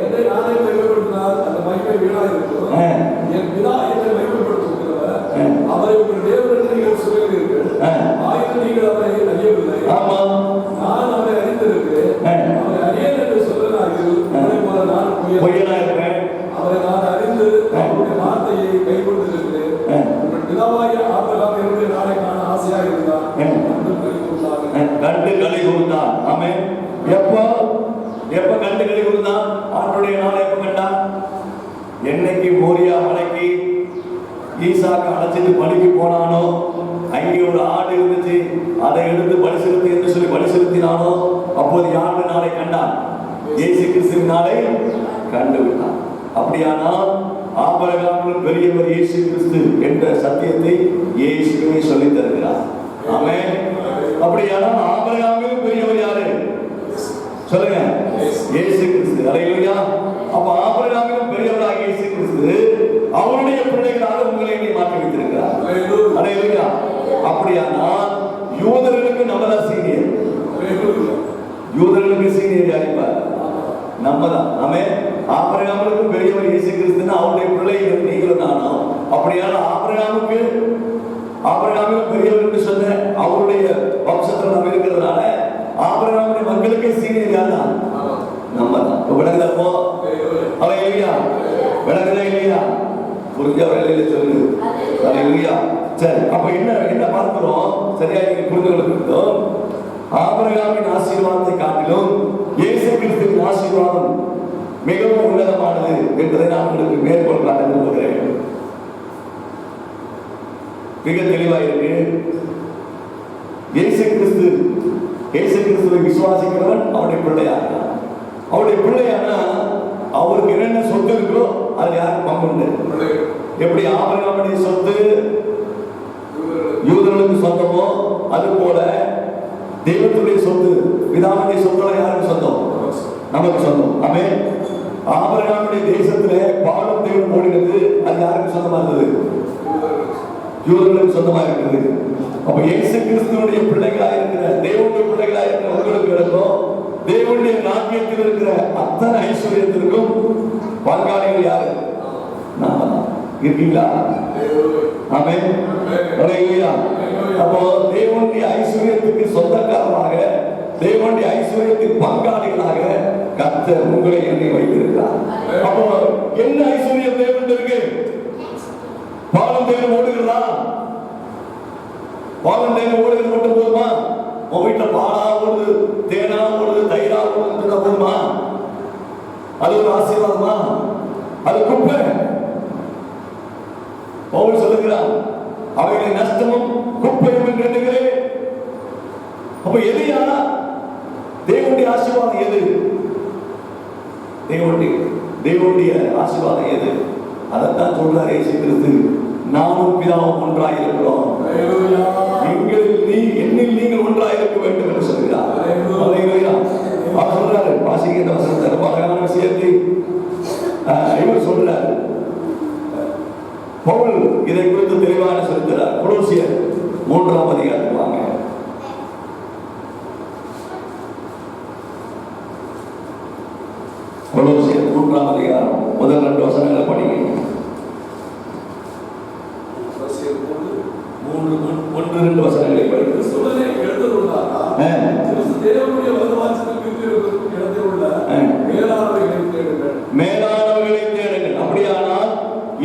என்னை நானே மகிமைப்படுத்தினால் அந்த மகிமை வீணாக இருக்கும். என் பிதா என்னை மகிமைப்படுத்துகிறவர், அவரை உங்கள் தேவன் என்று நீங்கள் சொல்லுகிறீர்கள். ஆயினும் நீங்கள் அவரை அறியவில்லை. ஆமா, நான் அவரை அறிந்திருக்கிறேன். அவரை அறியேன் என்று சொல்லுகிறார்கள். அவரை போல நான் பொய்யனா இருப்பேன். அவரை நான் அறிந்து அவருடைய வார்த்தையை கைக்கொண்டிருக்கிறேன். உங்கள் பிதாவாய ஆபிரகாம் என்னுடைய நாளை காண ஆசையாக இருந்தார். கண்டு களி கூர்ந்தான். ஆமென். எப்ப கண்டு களி கூர்ந்தான்? ஆண்டுடைய நாளை எப்ப கண்டான்? என்னைக்கு மோரியா மலைக்கு ஈசாக்கு அழைச்சிட்டு பலிக்கு போனானோ, அங்கே ஒரு ஆடு இருந்துச்சு, அதை எடுத்து பலி செலுத்தி என்று சொல்லி பலி செலுத்தினானோ, அப்போது யாருடைய நாளை கண்டான்? இயேசு கிறிஸ்துவின் நாளை கண்டு விட்டான். அப்படியானால் ஆபிரகாமிலும் பெரியவர் இயேசு கிறிஸ்து என்ற சத்தியத்தை இயேசுவே சொல்லித் தருகிறார். ஆமென். அப்படியானால் ஆபிரகாமிலும் பெரியவர் யாரு? சொல்லுங்க, இயேசு கிறிஸ்து. அல்லேலூயா. அப்ப ஆபிரகாமிலும் பெரியவராக இயேசு கிறிஸ்து அவருடைய பிள்ளைகளாக உங்களை மாற்றி வைத்திருக்கிறார். அல்லேலூயா. அப்படியானால் யூதர்களுக்கு நம்மதான் சீனியர். யூதர்களுக்கு சீனியர் யாருப்பார்? நம்மதான். ஆமென். ஆபிரகாமுக்கும் பெரியவர் இயேசு கிறிஸ்துன்னா அவருடைய பிள்ளைகள் நீங்களும் நானும். அப்படியானால் ஆபிரகாமுக்கு பெரியவர் என்று சொன்ன அவருடைய வம்சத்தில் நம்ம இருக்கிறதுனால ஆபிரகாமுடைய மக்களுக்கு சீனியர் யார் தான்? நம்ம தான். விளங்குதப்போ? அல்லேலூயா. விளங்குதா இல்லையா? புரிஞ்சா வேலையில சொல்லு. அல்லேலூயா. சரி, அப்ப என்ன பார்க்கிறோம்? சரியா நீங்க புரிந்து கொள்கிறோம். ஆபிரகாமின் ஆசீர்வாதத்தை காட்டிலும் இயேசு கிறிஸ்துவின் ஆசீர்வாதம் மிகவும் உன்னதமானது என்பதை நான் உங்களுக்கு மேற்கோள் காட்ட விரும்புகிறேன். மிக தெளிவாயிருக்கு. இயேசு கிறிஸ்துவை விசுவாசிக்கிறவன் அவருடைய பிள்ளையாக. அவருடைய பிள்ளையானா அவருக்கு என்னென்ன சொத்து இருக்கோ அது யாருக்கு பங்குண்டு? எப்படி ஆபிரகாமுடைய சொத்து யூதர்களுக்கு சொந்தமோ அது போல தெய்வத்துடைய சொத்து பிதாவுடைய சொத்துல யாருக்கு சொந்தம்? நமக்கு சொந்தம். ஆமென். ஆபிரகாமுடைய தேசத்திலே பாலும் தேவன் ஓடினது அது யாருக்கு சொந்தமா இருந்தது? யூதர்களுக்கு சொந்தமா இருக்குது. அப்ப இயேசு கிறிஸ்துவுடைய பிள்ளைகளாக இருக்கிற தேவனுடைய பிள்ளைகளாக இருக்கிற உங்களுக்கு இருக்கும் தேவனுடைய ராஜ்யத்தில் இருக்கிற அத்தனை ஐஸ்வர்யத்திற்கும் பங்காளிகள் யாரு? நாம தான். இருக்கீங்களா? ஆமென். அல்லேலூயா. அப்போ தேவனுடைய ஐஸ்வர்யத்துக்கு சொந்தக்காரமாக தேவனுடைய ஐஸ்வர்யத்தின் பங்காளிகளாக கர்த்தர் உங்களை என்னை வைத்திருக்கிறார். அப்போ என்ன ஐஸ்வர்யம் தேவன் இருக்கு? பாலும் தேவன் ஓடுகிறதா? பாலும் தேவன் ஓடுகிறது மட்டும் போதுமா? உன் வீட்டுல பாலா ஓடுது, தேனா ஓடுது, தயிரா ஓடுது போதுமா? அது ஒரு ஆசீர்வாதமா? அது குப்பை. பவுல் சொல்லுகிறான், அவைகளை நஷ்டமும் குப்பையும் என்று எண்ணுகிறேன். அப்ப எதையா தேவனுடைய ஆசீர்வாதம் எது? தேவனுடைய ஆசீர்வாதம் எது? அதைத்தான் சொல்றார் இயேசு கிறிஸ்து. நானும் பிதாவும் ஒன்றாய் இருக்கிறோம். என்னில் நீங்கள் ஒன்றாய் இருக்க வேண்டும் என்று சொல்கிறார். அவர் சொல்றாரு, வாசிக்கின்ற வசனத்தில் பலகான விஷயத்தை இவர் சொல்றார். கொலோசியர் 3ஆம் அதிகாரம் முதல் 2 வசனங்களை படிங்க. 3:1-2 வசனங்களை படிங்க. கிறிஸ்துவுடனே எழுந்தருள்ளாரா? கிறிஸ்து தேவனுடைய வலதுபார்சத்தில் வீற்றிருக்கும் இடத்தில் உள்ள மேலானவைகளை தேடுங்கள். மேலானவைகளை தேடுங்கள். அப்படியானால்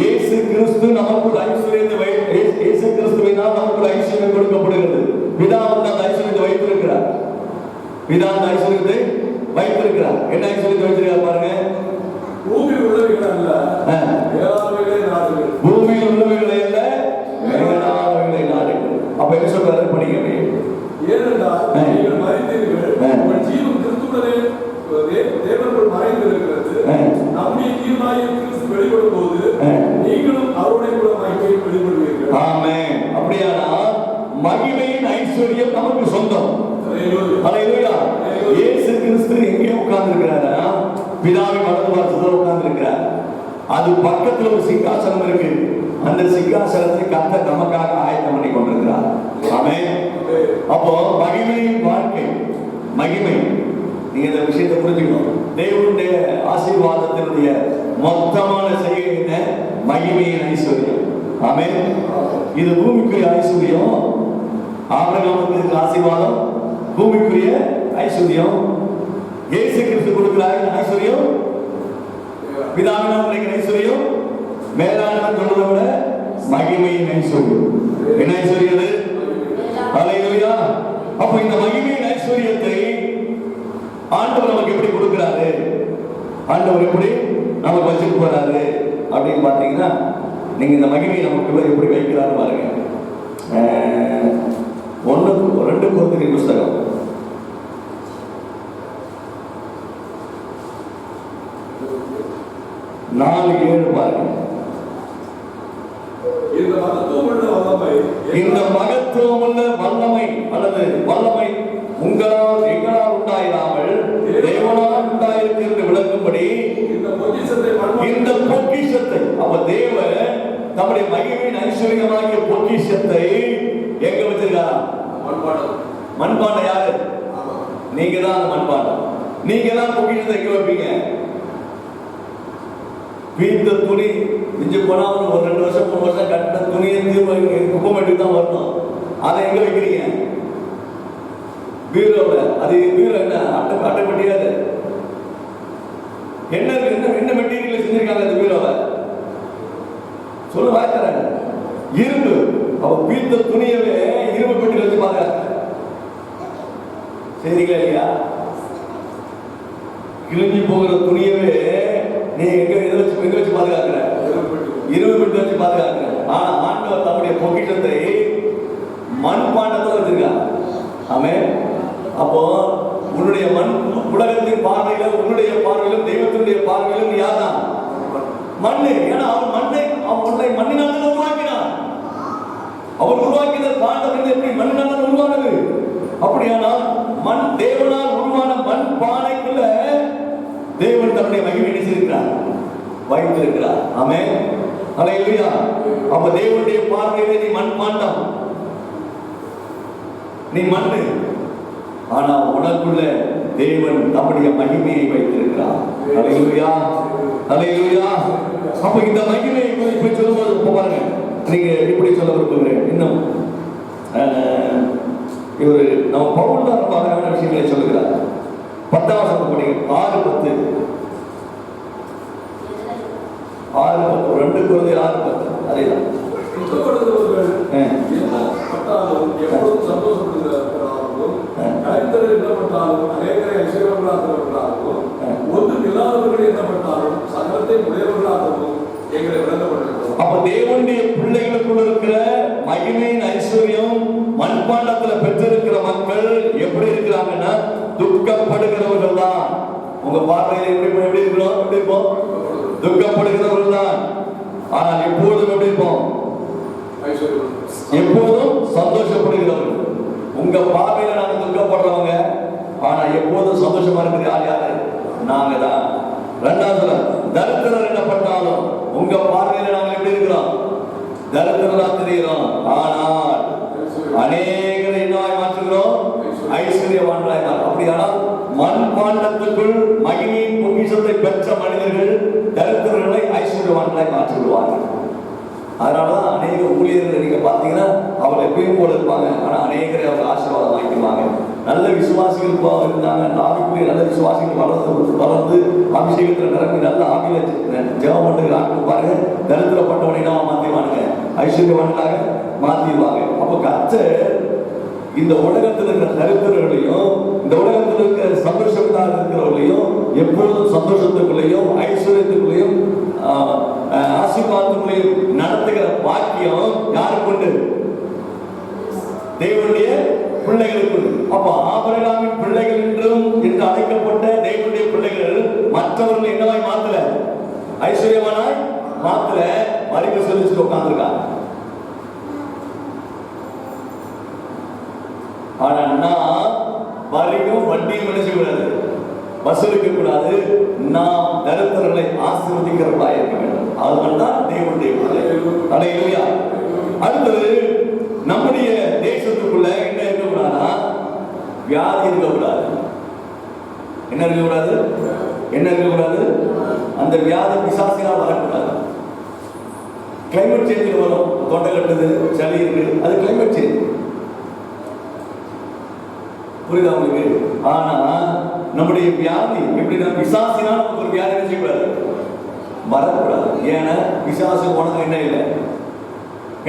இயேசு கிறிஸ்து நமக்கு ஐஸ்வர்யத்தை இயேசு கிறிஸ்துவினால் நமக்கு ஐஸ்வர்யம் கொடுக்கப்படுகிறது. பிதா வந்து அந்த ஐஸ்வர்யத்தை வைத்திருக்கிறார். பிதா அந்த ஐஸ்வர்யத்தை வைத்திருக்கிறார். என்ன ஐஸ்வர்யத்தை வைத்திருக்கிறார் பாருங்க. பூமியில் உள்ளவைகள் அல்ல, மேலானவைகளை நாடுங்கள். பூமியில் உள்ளவைகளை அல்ல, மேலானவைகளை நாடுங்கள். அப்ப என்ன சொல்றாரு படிக்கவே? ஏனென்றால் நீங்கள் மரித்தீர்கள், உங்கள் ஜீவன் கிறிஸ்துவுடனே தேவனுக்குள் மறைந்திருக்கிறது. நம்முடைய ஜீவனாகிய கிறிஸ்து வெளிப்படும் போது நீங்களும் அவருடைய கூட மகிமையில் வெளிப்படுவீர்கள். ஆமென். அப்படியானால் மகிமையின் ஐஸ்வர்யம் நமக்கு சொந்தம். ஹல்லேலூயா. இயேசு கிறிஸ்து எங்கே உட்கார்ந்து இருக்கிறாரா? பிதாவின் வலது பார்சத்தில் உட்கார்ந்து இருக்கிறார். அது பக்கத்துல ஒரு சிங்காசனம் இருக்கு. அந்த சிங்காசனத்தை கர்த்தர் நமக்காக ஆயத்தம் பண்ணி கொண்டிருக்கிறார். ஆமென். அப்போ மகிமையின் வாழ்க்கை, மகிமை, நீங்க இந்த விஷயத்தை புரிஞ்சுக்கணும். தேவனுடைய ஆசீர்வாதத்தினுடைய மொத்தமான செய்கை என்ன? மகிமையின் ஐஸ்வர்யம். ஆமென். இது பூமிக்குரிய ஐஸ்வர்யம். ஆபிரகாமுக்கு ஆசீர்வாதம் பூமிக்குரிய ஐஸ்வர்யம். இயேசு கிறிஸ்து கொடுக்கிற ஐஸ்வர்யம் பிதாவினால் கிடைக்கிற ஐஸ்வர்யம். மேலான சொல்றதை விட மகிமையின் ஐஸ்வர்யம். என்ன ஐஸ்வர்யம் அது? ஹல்லேலூயா. அப்ப இந்த மகிமையின் ஐஸ்வர்யத்தை ஆண்டவர் நமக்கு எப்படி கொடுக்கிறாரு? ஆண்டவர் எப்படி நமக்கு வச்சுட்டு போறாரு அப்படின்னு பாத்தீங்கன்னா, நீங்க இந்த மகிமையை நமக்குள்ள எப்படி வைக்கிறாரு பாருங்க. 1-2 கொரிந்தியர் புத்தகம் 4:7 பாருங்க. இந்த மகத்துவமுள்ள வல்லமை அல்லது வல்லமை உங்களால் எங்களால் உண்டாயிராமல் தேவனால் உண்டாயிருக்கிறது விளங்கும்படி இந்த பொக்கிஷத்தை, அப்ப தேவன் நம்முடைய மகிமையின் ஐஸ்வர்யமாகிய பொக்கிஷத்தை எங்க வச்சிருக்காரா? மண்பாண்டம். யாரு? நீங்க தான் அந்த மண்பாண்டம். நீங்க தான் பொக்கிஷத்தை எங்க வைப்பீங்க? வீட்டு துணி மிஞ்சி போனா ஒரு 2 வருஷம் 3 வருஷம் கட்ட துணியை குப்பமேட்டுக்கு தான் வரணும். அதை எங்க வைக்கிறீங்க? பீரோல. அது பீரோ என்ன? அட்டைப்பட்டியாது. என்ன என்ன மெட்டீரியல் செஞ்சிருக்காங்க அந்த பீரோவை? சொல்ல வாய்த்தர இரும்பு. அவ பீத்த துணியவே இரும்பு பெட்டி வச்சு பாருங்க. சரிங்களா இல்லையா? கிழிஞ்சி போகிற துணியவே நீ எங்க வச்சு பாதுகாக்கிற? இரும்பு பெட்டி வச்சு பாதுகாக்கிற. ஆனா ஆண்டவர் தம்முடைய பொக்கிஷத்தை மண்பாண்டத்துல வச்சிருக்காங்க. ஆமென். அப்போ உன்னுடைய உலகத்தின் பார்வையிலும் உன்னுடைய பார்வையிலும் தெய்வத்தினுடைய பார்வையிலும் யார்தான்? மண்ணு. ஏன்னா அவன் உன்னை மண்ணினால் உருவாக்கினான். அவர் உருவாக்கின பாண்டம் எப்படி மண்ணினால் உருவானது? அப்படியானால் தேவனால் உருவான மண் பானைக்குள்ள தேவன் தன்னுடைய மகிமை நினைச்சிருக்கிறார், வைத்திருக்கிறார். ஆமென். ஹல்லேலூயா. அப்ப தேவனுடைய பார்வையிலே நீ மண் பாண்டம், நீ மண்ணு. ஆனா உனக்குள்ள தேவன் தம்முடைய மகிமையை வைத்திருக்கிறார். ஹல்லேலூயா. ஹல்லேலூயா. அப்ப இந்த மகிமையை இப்ப சொல்லும்போது பாருங்க, நீங்க இப்படி சொல்ல விரும்புகிறேன். இன்னும் இவர் நம்ம பவுல் தான் ரொம்ப அழகான விஷயங்களை சொல்லுகிறார். 10ஆம் வசனம் படிங்க. 6:10 2 கொரிந்தியர் 6:10 அதேதான். எப்பொழுதும் சந்தோஷப்படுகிறார்களாகவும் கலைஞர் எண்ணப்பட்டாலும் அநேகரை ஐஸ்வர்யவர்களாகவும் ஒன்றும் இல்லாதவர்கள் எண்ணப்பட்டாலும் சகலத்தை உடையவர்களாகவும் எங்களை விளக்கப்பட்டிருக்கிறோம். அப்ப தேவனுடைய பிள்ளைகளுக்குள்ள இருக்கிற மகிமையின் ஐஸ்வர்யம் மண்பாண்டத்துல பெற்றிருக்கிற மக்கள் எப்படி இருக்கிறாங்கன்னா துக்கப்படுகிறவர்கள் தான். உங்க பார்வையில எப்படி இருக்கிறோம்? எப்படி இருப்போம்? துக்கப்படுகிறவர்கள் தான். ஆனால் எப்பொழுதும் எப்படி இருப்போம்? எப்போதும் சந்தோஷப்படுகிறவர்கள். உங்க பார்வையில நாங்க துக்கப்படுறவங்க, ஆனா எப்போதும் சந்தோஷமா இருக்கிறது யாரு? நாங்க தான். 2வது தரித்திரர் என்னப்பட்டாலும் உங்க பார்வையில நாங்க எப்படி இருக்கிறோம்? தரித்திரரா தெரிகிறோம். ஆனால் அநேகரை என்னவாய் மாற்றுகிறோம்? ஐஸ்வர்யவான்களாய். அப்படியானால் மண்பாண்டத்துக்குள் மகிமையின் பொக்கிஷத்தை பெற்ற மனிதர்கள் தரித்திரர்களை ஐஸ்வர்யவான்களாய் மாற்றி விடுவார்கள். அதனாலதான் அநேக ஊழியர்கள் நீங்க பாத்தீங்கன்னா அவங்க எப்பயும் போல இருப்பாங்க, ஆனா அநேகரை அவங்க ஆசீர்வாதம் வாங்கிக்குவாங்க. நல்ல விசுவாசிகள் இருந்தாங்க, ஆவிக்குரிய நல்ல விசுவாசிகள் வளர்ந்து அபிஷேகத்துல நிரம்பி நல்ல ஆவியில ஜெபம் பண்ணுகிற ஆட்கள் பாருங்க, தரித்திரப்பட்டவனை தான் மாத்திடுவானுங்க, ஐஸ்வர்யவான்களாக மாத்திடுவாங்க. அப்ப கர்த்தர் இந்த உலகத்தில் இருக்கிற தரித்திரர்களையும் இந்த உலகத்தில் இருக்கிற சந்தோஷமாக இருக்கிறவர்களையும் எப்பொழுதும் சந்தோஷத்துக்குள்ளேயும் ஐஸ்வர்யத்துக்குள்ளேயும் ஆசீர்வாதத்துக்குள்ளேயும் நடத்துகிற பாக்கியம் யாருக்கு உண்டு? தேவனுடைய பிள்ளைகளுக்கு. அப்ப ஆபிரகாமின் பிள்ளைகள் என்று அழைக்கப்பட்ட தேவனுடைய பிள்ளைகள் மற்றவர்கள் என்னவாய் மாத்தல? ஐஸ்வர்யமானாய் மாத்தல, மறிவு செலுத்தி உட்கார்ந்துருக்காங்க. ஆனா நான் வரியும் வட்டியும் நினைச்சு கூடாது, வசூலிக்க கூடாது. நாம் தரித்திரர்களை ஆசீர்வதிக்கிறவர்களா இருக்க வேண்டும். அதுதான் தேவனுடைய பிள்ளை. அல்லேலூயா. அடுத்தது, நம்முடைய தேசத்துக்குள்ள என்ன இருக்கக்கூடாதுன்னா வியாதி இருக்கக்கூடாது. என்ன இருக்கக்கூடாது? என்ன இருக்கக்கூடாது? அந்த வியாதி பிசாசினால் வரக்கூடாது. கிளைமேட் சேஞ்ச் வரும், தொண்டை கட்டுது, சளி இருக்கு, அது கிளைமேட் சேஞ்ச். புரியுதா உங்களுக்கு? ஆனா நம்முடைய வியாதி எப்படின்னா பிசாசினால் ஒரு வியாதி செய்யக்கூடாது, வரக்கூடாது. ஏன்னா பிசாசு உனக்கு என்ன இல்லை,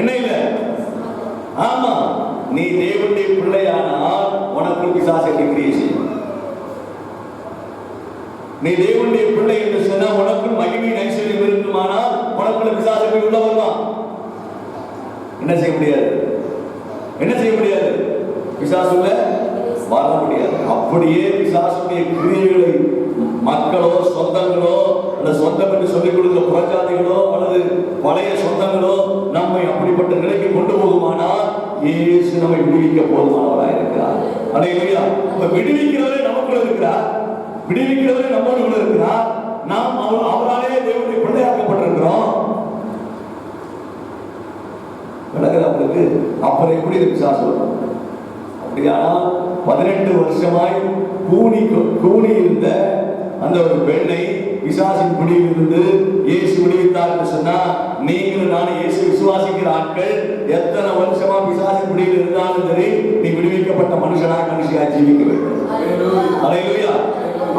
என்ன இல்லை. ஆமா, நீ தேவனுடைய பிள்ளையானால் உனக்கு பிசாசை கிரியை செய்யும். நீ தேவனுடைய பிள்ளை என்று சொன்னா உனக்கு மகிமையின் ஐஸ்வர்யம் இருக்குமானால் உனக்குள்ள பிசாசை போய் உள்ள வருவான். என்ன செய்ய முடியாது? என்ன செய்ய முடியாது? பிசாசுல வர முடியாது. அப்படியே பிசாசுடைய கிரியைகளை மக்களோ சொந்தங்களோ அல்லது சொந்தம் என்று சொல்லிக் கொடுக்கிற புறஜாதிகளோ அல்லது பழைய சொந்தங்களோ நம்மை அப்படிப்பட்ட நிலைக்கு கொண்டு போகுமானால் இயேசு நம்மை விடுவிக்க போதுமானவராக இருக்கிறார். அல்லேலூயா. விடுவிக்கிறவரே நமக்குள்ள இருக்கிறார், விடுவிக்கிறவரே நம்மோடு கூட இருக்கிறார். நாம் அவராலே தேவனுடைய பிள்ளையாக்கப்பட்டிருக்கிறோம். அவங்களுக்கு அப்புறம் எப்படி பிசாசு வரும்? அப்படியானால் 18 வருஷமாய் கூனி இருந்த அந்த ஒரு பெண்ணை பிசாசின் பிடியில் இருந்து இயேசு விடுவித்தார் என்று சொன்னா, நீங்களும் நானும் இயேசு விசுவாசிக்கிற ஆட்கள் எத்தனை வருஷமா பிசாசின் பிடியில் இருந்தாலும் சரி, நீ விடுவிக்கப்பட்ட மனுஷியா ஜீவிக்க வேண்டும். அல்லேலூயா.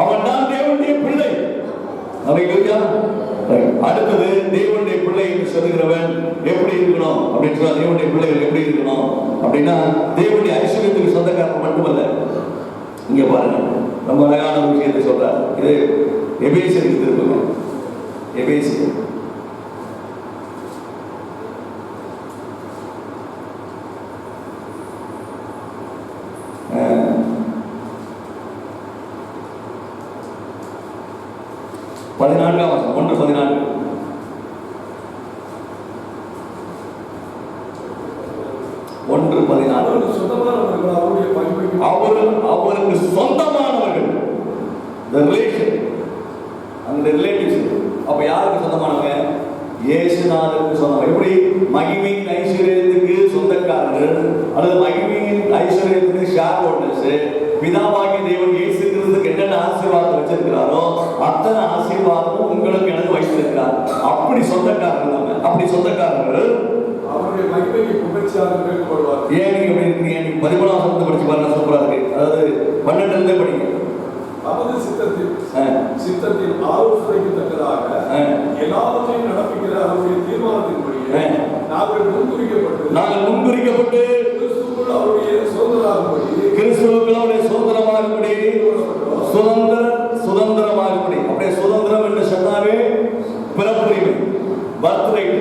அவன் தான் தேவனுடைய பிள்ளை. அல்லேலூயா. அடுத்தது, தேவனுடைய பிள்ளை என்று சொல்லுகிறவன் எப்படி இருக்கணும் அப்படின்னு சொன்னா, தேவனுடைய பிள்ளைகள் எப்படி இருக்கணும் அப்படின்னா, தேவனுடைய ஐஸ்வர்யத்துக்கு சொந்தக்காரன் மட்டுமல்ல. இங்க பாருங்க, ரொம்ப அழகான ஒரு விஷயத்தை சொல்றார். இது எபேசியருக்கு திருப்புங்க. எபேசியர் 14 1:14. அவருக்கு சொந்தமானவர்கள், அந்த ரிலேட்டிவ்ஸ். அப்ப யாருக்கு சொந்தமானவங்க? இயேசுநாதருக்கு சொந்தம். எப்படி? மகிமையின் ஐஸ்வர்யத்துக்கு சொந்தக்காரர்கள் அல்லது மகிமையின் ஐஸ்வர்யத்துக்கு ஷேர் ஹோல்டர்ஸ். பிதாவாகிய தேவன் இயேசு கிறிஸ்துவுக்கு என்னென்ன ஆசீர்வாதம் வச்சிருக்கிறாரோ அத்தனை ஆசீர்வாதமும் உங்களுக்கு எனக்கு வைத்திருக்கிறார். அப்படி சொந்தக்காரர்கள் நம்ம. அப்படி சொந்தக்காரர்கள் அவருடைய மகிமைக்கு புகழ்ச்சியாக பேசப்படுவார். ஏன் நீங்க எப்படி இருக்கீங்க? நீங்க 13ஆம் வசனத்தை படிச்சு பாருங்க, சூப்பரா இருக்கு. அதாவது 12 படிங்க. அவரது சித்தத்தின் ஆலோசனைக்கு தக்கதாக எல்லாவற்றையும் நடப்பிக்கிற அவருடைய தீர்மானத்தின்படியே நாங்கள் முன்குறிக்கப்பட்டு கிறிஸ்துவுக்குள் அவருடைய சுதந்திரமாகும்படி சுதந்திரமாகும்படி. அப்படியே சுதந்திரம் என்று சொன்னாவே பிறப்புரிமை, பர்த்ரைட்,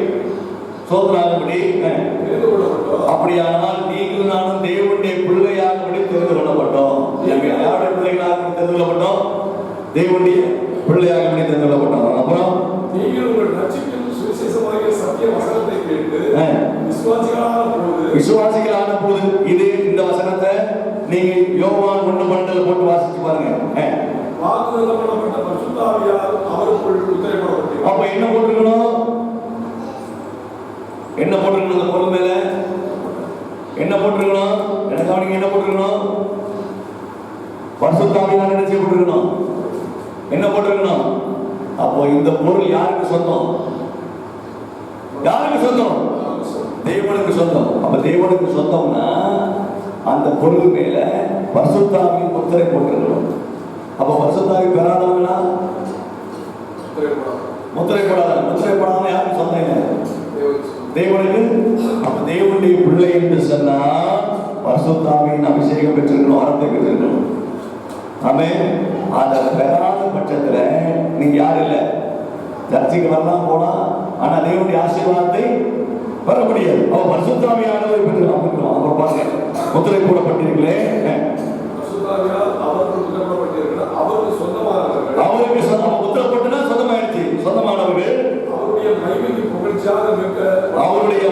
சுதந்திரமாகும்படி. அப்படியானால் நீங்களும் நானும் தேவனுடைய பிள்ளையாகும்படி தெரிந்து கொள்ளப்பட்டோம். யாருடைய பிள்ளைகளாக தெரிந்து கொள்ளப்பட்டோம்? தேவனுடைய பிள்ளையாகும்படி தெரிந்து கொள்ளப்பட்டோம். அப்புறம் நீங்கள் உங்கள் ரட்சிப்பின் சுவிசேஷமாகிய சத்திய வசனத்தை கேட்டு விசுவாசிகளான போது இது இந்த வசனத்தை நீங்க யோவான் 1:12 போட்டு வாசிச்சு பாருங்க. வாக்குத்தத்தம் பண்ணப்பட்ட பரிசுத்த ஆவியால் அவருக்குள் உத்தரவிடப்பட்டது. அப்ப என்ன போட்டுக்கணும்? என்ன போட்டுக்கணும்? அந்த பொருள் மேல என்ன போட்டுக்கணும்? எனக்கு அவனுக்கு என்ன போட்டுக்கணும்? பரிசுத்த ஆவியானவர் என்ன செய்யப்பட்டிருக்கணும்? என்ன போட்டிருக்கணும்? அப்போ இந்த பொருள் யாருக்கு சொந்தம்? யாருக்கு சொந்தம்? தேவனுக்கு சொந்தம். அப்ப தேவனுக்கு சொந்தம்னா அந்த பொருள் மேல பரிசுத்த ஆவியின் முத்திரை போட்டிருக்கணும். அப்ப பரிசுத்த ஆவி பெறாதவங்களா? முத்திரை போடாத. முத்திரை போடாம யாருக்கு சொந்தம் இல்லை? தேவனுக்கு. அப்ப தேவனுடைய பிள்ளை என்று சொன்னா பரிசுத்த ஆவியின் அபிஷேகம் பெற்றிருக்கணும், வரத்தை பெற்றிருக்கணும். ஆமென். அதை பெறாத பட்சத்துல நீங்க யாரும் இல்லை. சர்ச்சைக்கு வரலாம் போலாம், ஆனா தேவனுடைய ஆசீர்வாதத்தை வர முடியாது. அவ பரிசுத்த ஆவியானவரை பெற்றுக்கலாம். அப்புறம் பாருங்க, முத்திரை போடப்பட்டிருக்கலே, அவருக்கு சொந்தம். முத்திரை போட்டுனா சொந்தமாயிடுச்சு. சொந்தமானவர்கள் அவருடைய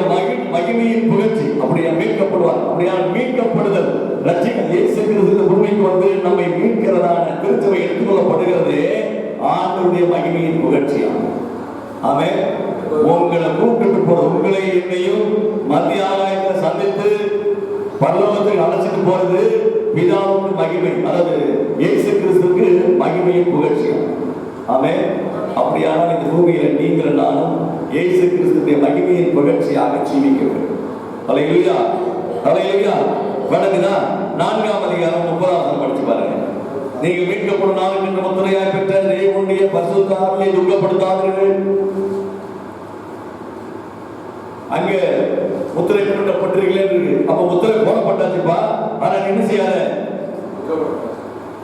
மகிமையின் புகழ்ச்சி அப்படியே மீட்கப்படுவார். அப்படியா மீட்கப்படுதல் ரட்சிக்க இயேசு கிறிஸ்து பூமிக்கு வந்து நம்மை மீட்கிறதான திருச்சபை எடுத்துக்கொள்ளப்படுகிறது ஆண்டவருடைய மகிமையின் புகழ்ச்சியாகும். ஆமென். உங்களை கூப்பிட்டு போறது, உங்களை என்னையும் மத்திய ஆகாயத்தில் சந்தித்து பரலோகத்துக்கு அழைச்சிட்டு போறது பிதாவுக்கு மகிமை, அதாவது இயேசு கிறிஸ்துவுக்கு மகிமையின் புகழ்ச்சியாகும். ஆமென். அப்படியானால் இந்த பூமியில நீங்கள் நானும் இயேசு கிறிஸ்துவின் மகிமையின் புகழ்ச்சியாக ஜீவிக்க வேண்டும். ஹல்லேலூயா, ஹல்லேலூயா. வணங்குதா? 4ஆம் அதிகாரம் 30 படிச்சு பாருங்க. நீங்கள் மீட்கப்படும் நாளுக்கு என்று முத்திரையாய் பெற்ற தேவனுடைய பரிசுத்த ஆவியை துக்கப்படுத்தாதீர்கள். அங்க முத்திரை போடப்பட்டிருக்கீங்களே இருக்கு. அப்ப முத்திரை போடப்பட்டாச்சுப்பா, ஆனா என்ன செய்யாத?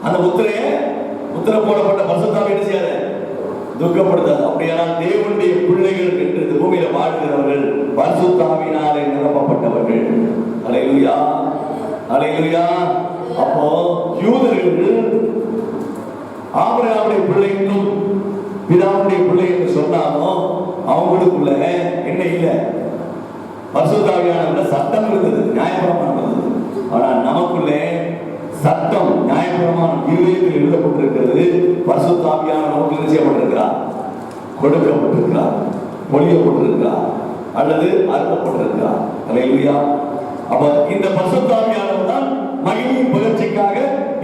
அந்த முத்திரை போடப்பட்ட பரிசுத்த ஆவி என்ன செய்யாத? துக்கப்படுத்தாது. அப்படியானால் தேவனுடைய பிள்ளைகள் என்று இந்த பூமியில வாழ்கிறவர்கள் பரிசுத்த ஆவியினாலே நிரப்பப்பட்டவர்கள். ஹல்லேலூயா, ஹல்லேலூயா. அப்போ யூதர்கள் ஆபிரகாமுடைய பிள்ளை என்றும் பிதாவுடைய பிள்ளை என்று சொன்னாலும் அவங்களுக்குள்ள என்ன இல்லை? பரிசுத்த ஆவியானவர்ல சட்டம் இருந்தது, நியாயப்பிரமாணம் இருந்தது. ஆனால் நமக்குள்ளே சட்டம் நியாயப்பிரமாணம் இருதயத்தில் எழுதப்பட்டிருக்கிறது. பரிசுத்த ஆவியானவர் நமக்கு என்ன செய்யப்பட்டிருக்கிறார்? கொடுக்கப்பட்டிருக்கிறார், பொழியப்பட்டிருக்கிறார் அல்லது அருளப்பட்டிருக்கிறார். ஹல்லேலூயா. அப்ப இந்த பரிசுத்த ஆவியானவர் தான் மகிமையின் புகழ்ச்சிக்காக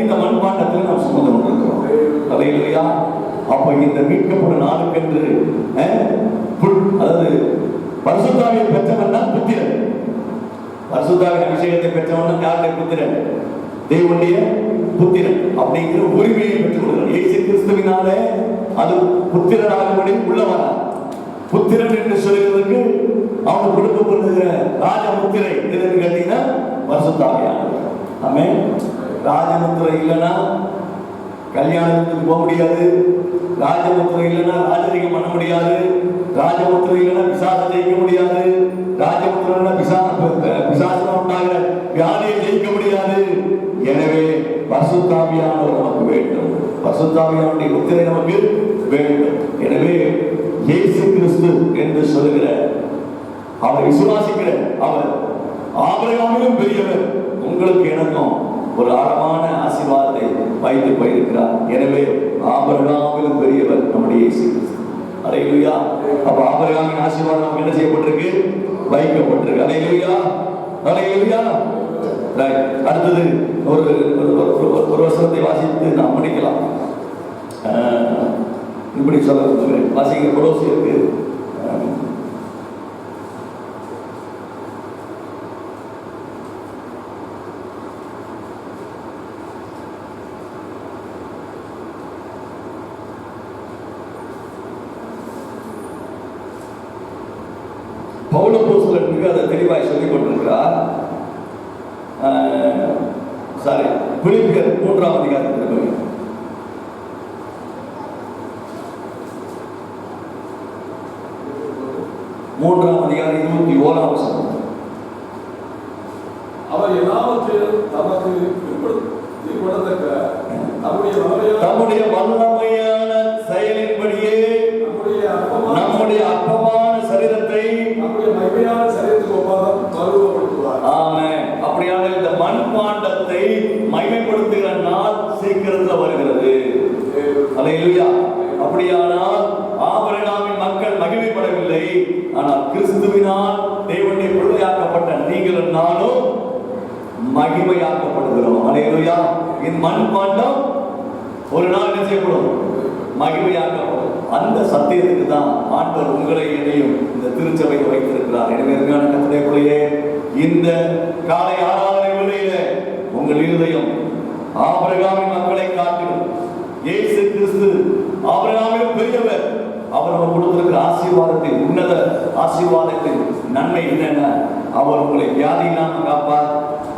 இந்த மண்பாண்டத்தில் நாம் சுமந்து கொண்டிருக்கிறோம். ஹல்லேலூயா. அப்ப இந்த மீட்கப்படும் நாளுக்கென்று அதாவது பரிசுத்த ஆவியை பெற்றவன் தான் புத்திரன். பரிசுத்த ஆவியின் அபிஷேகத்தை பெற்றவன் யாருடைய புத்திரன்? தேவனுடைய புத்திரன் அப்படிங்கிற உரிமையை பெற்றுக் கொள்கிறார். இயேசு கிறிஸ்துவினாலே அது புத்திரனாகும்படி உள்ளவரா? புத்திரன் என்று சொல்கிறதுக்கு அவனுக்கு கொடுக்கப்படுகிற ராஜமுத்திரை எதுன்னு கேட்டீங்கன்னா பரிசுத்த ஆவியானவர். ஆமென். ராஜமுத்திரை இல்லைன்னா கல்யாணத்துக்கு போக முடியாது. ராஜமுத்திரை இல்லைன்னா ராஜரிகம் பண்ண முடியாது. ராஜமுத்திரை இல்லைன்னா பிசாசை ஜெயிக்க முடியாது. ராஜமுத்திரை பிசாசம் உண்டாகிற வியாதியை ஜெயிக்க முடியாது. எனவே பரிசுத்த ஆவியானவர் நமக்கு வேண்டும். பரிசுத்த ஆவியானுடைய முத்திரை நமக்கு வேண்டும். எனவே இயேசு கிறிஸ்து என்று சொல்லுகிற அவர் விசுவாசிக்கிற அவர் ஆபிரகாமிலும் பெரியவர். உங்களுக்கு எனக்கும் ஒரு ஆழமான ஆசீர்வாதத்தை வைத்து போயிருக்கிறார். எனவே ஆபிரகாமிலும் பெரியவர் நம்முடைய இயேசு கிறிஸ்து. ஹல்லேலூயா. அப்ப ஆபிரகாமின் ஆசீர்வாதம் நமக்கு என்ன செய்யப்பட்டிருக்கு? வைக்கப்பட்டிருக்கு. ஹல்லேலூயா, ஹல்லேலூயா. அடுத்தது ஒரு வசனத்தை வாசித்து நாம் முடிக்கலாம். இப்படி சொல்ல வாசிக்க கொலோசியருக்கு பவுல் அப்போஸ்தலனுக்கு அதை தெளிவாய் சொல்லிக் கொண்டிருக்கிறார். பிலிப்பியர் 3ஆம் அதிகாரத்திற்கு 3ஆம் அதிகாரம் 21ஆம் வசனம். அவர் எல்லாவற்றையும் தமக்கு கொடுத்தக்க தம்முடைய வல்லமையான செயலின்படியே நம்முடைய அற்பமான சரீரத்தை நம்முடைய மகிமையான சரீரத்துக்கு ஒப்பாக மறுரூபப்படுத்துவார். ஆமென். அப்படியான இந்த மண்பாண்டத்தை மகிமைப்படுத்துகிற நாள் சீக்கிரத்தில் வருகிறது. ஹல்லேலூயா. அப்படியானால் ஆபிரகாமின் மக்கள் மகிமைப்படவில்லை, ஆனால் கிறிஸ்துவினால் தேவனுடைய பிள்ளையாக்கப்பட்ட நீங்களும் நானும் மகிமையாக்கப்படுகிறோம். ஹல்லேலூயா. இந்த மண்பாண்டம் ஒரு நாள் என்ன செய்யப்படும்? மகிமையாக்கப்படும். அந்த சத்தியத்துக்கு தான் ஆண்டவர் உங்களை என்னையும் இந்த திருச்சபையை வைத்திருக்கிறார். எனவே கர்த்தருடைய பிள்ளையே, இந்த காலை ஆராதனை வேளையில உங்கள் இருதயம் ஆபிரகாமின் மக்களை காட்டிலும் இயேசு கிறிஸ்து ஆபிரகாமிலும் பெரியவர். அவர் கொடுத்திருக்கிற ஆசீர்வாதத்தின் உன்னத ஆசீர்வாதத்தின் நன்மை என்னன்னா, அவர் உங்களை வியாதி இல்லாம காப்பார்,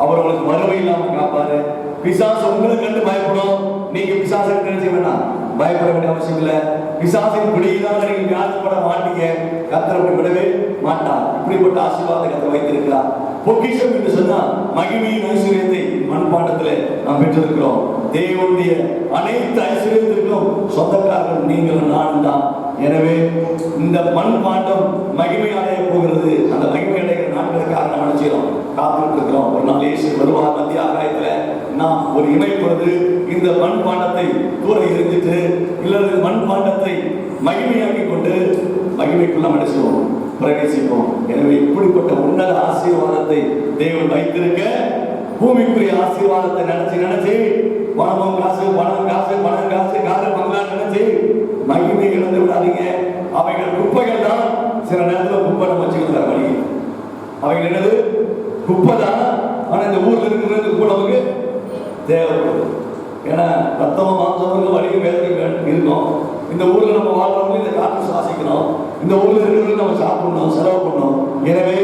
அவர் உங்களுக்கு வறுமை இல்லாம காப்பாரு. பிசாசு உங்களை கண்டு பயப்படும், நீங்க பிசாசை நினைச்ச வேண்டாம், பயப்பட வேண்டிய அவசியம் இல்லை. பிசாசின் பிடியிலாக நீங்க வியாதிப்பட மாட்டீங்க. கர்த்தர் அப்படி விடவே மாட்டார். இப்படிப்பட்ட ஆசீர்வாதத்தை கர்த்தர் வைத்திருக்கிறார். பொக்கிஷம் என்று சொன்னா மகிமையின் ஐஸ்வர்யத்தை மண்பாண்டத்திலே நாம் பெற்றிருக்கிறோம். தேவனுடைய அனைத்து ஐஸ்வர்யத்திற்கும் சொந்தக்காரர்கள் நீங்கள் நானும் தான். எனவே இந்த மண்பாண்டம் மகிமை அடைய போகிறது. அந்த மகிமை அடைகிற நாட்களுக்காக நாம் நினைச்சிடும் காத்துட்டு இருக்கிறோம். ஒரு நாள் இயேசு வருவார். மத்திய ஆகாயத்துல நாம் ஒரு இமைப்பொழுது இந்த மண்பாண்டத்தை தூர எரிஞ்சிட்டு இல்லது மண்பாண்டத்தை மகிமையாக்கி கொண்டு மகிமைக்குள்ள மனுஷோம் பிரவேசிப்போம். எனவே இப்படிப்பட்ட உன்னத ஆசீர்வாதத்தை தேவன் வைத்திருக்க, பூமிக்குரிய ஆசீர்வாதத்தை நினைச்சு பணம் காசு பணம் காசு பணம் காசு காசு பங்களான்னு நினைச்சு மகிமை இழந்து விடாதீங்க. அவைகள் குப்பைகள் தான். சில நேரத்தில் குப்பை நம்ம வச்சுக்கிறார் வழி. அவைகள் என்னது? குப்பை தான். ஆனா இந்த ஊர்ல இருக்கிறது கூட நமக்கு தேவைப்படுது. ஏன்னா ரத்தமும் மாம்சமும் வலியும் வேதனையும் இருக்கும். இந்த ஊர்ல நம்ம வாழ்றவங்க இந்த காற்று சுவாசிக்கணும், இந்த ஊர்ல இருக்கிறவங்க நம்ம சாப்பிடணும், செலவு பண்ணணும். எனவே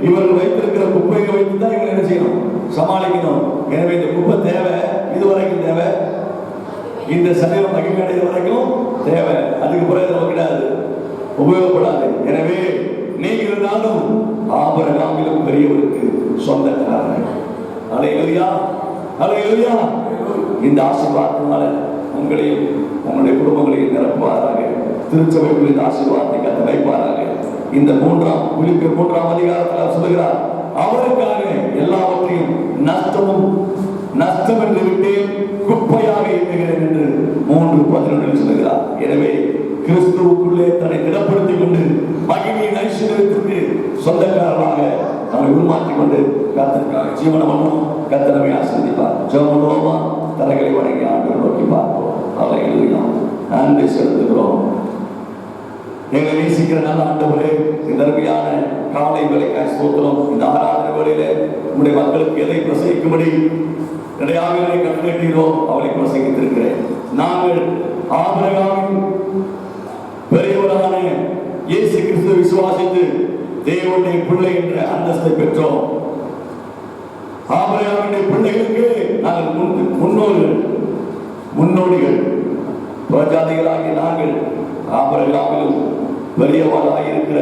இவர்கள் வைத்திருக்கிற குப்பையை வைத்து தான் இவங்க என்ன செய்யணும்? சமாளிக்கணும். எனவே இந்த குப்பை தேவை, இதுவரைக்கும் தேவை, இந்த சரீரம் மகிழ்ச்சி அடைகிற வரைக்கும் தேவை. அதுக்கு பிறகு நமக்கு கிடையாது, உபயோகப்படாது. எனவே நீங்க இருந்தாலும் ஆபிரகாமிலும் பெரியவருக்கு சொந்தக்காரர்கள். அல்லேலூயா, அல்லேலூயா. இந்த ஆசீர்வாதத்தினால உங்களையும் உங்களுடைய குடும்பங்களையும் நிரப்புவாராக. திருச்சபைக்குள் இந்த ஆசீர்வாதத்தை கர்த்தர் வைப்பாராக. இந்த பிலிப்பியர் 3ஆம் அதிகாரத்தில் சொல்லுகிறார், அவருக்காக எல்லாவற்றையும் நஷ்டம் என்று விட்டு குப்பையாக எண்ணுகிறேன் என்று 3:11 சொல்லுகிறார். எனவே கிறிஸ்துவுக்குள்ளே தன்னை திடப்படுத்திக் கொண்டு மகிமையின் ஐஸ்வர்யத்திற்கு சொந்தக்காரராக நம்மை உருமாற்றிக் கொண்டு கர்த்தருக்காக ஜீவனம் பண்ணும். கர்த்தர் நம்மை ஆசீர்வதிப்பார். ஜெபம் பண்ணுவோமா? தலைகளை வணங்கி ஆண்டவரை நோக்கி பார்ப்போம். அல்லேலூயா. நன்றி செலுத்துகிறோம். எங்களை நேசிக்கிற நல்ல ஆண்டவரே, இந்த அருமையான காலை வேளைக்காய் ஸ்தோத்திரம். இந்த ஆராதனை வேளையிலே உங்களுடைய மக்களுக்கு எதை பிரசங்கிக்கும்படி இடையாளர்களை கட்டளை அவளை பிரசங்கித்திருக்கிறேன். நாங்கள் ஆபிரகாமின் பெரியவரான இயேசு கிறிஸ்துவை விசுவாசித்து தேவனுடைய பிள்ளை என்ற அந்தஸ்தை பெற்றோம். ஆபிரகாமுடைய பிள்ளைகளுக்கு நாங்கள் முன்னோடிகள். புறஜாதிகளாகிய நாங்கள் ஆபிரகாமிலும் பெரியவராக இருக்கிற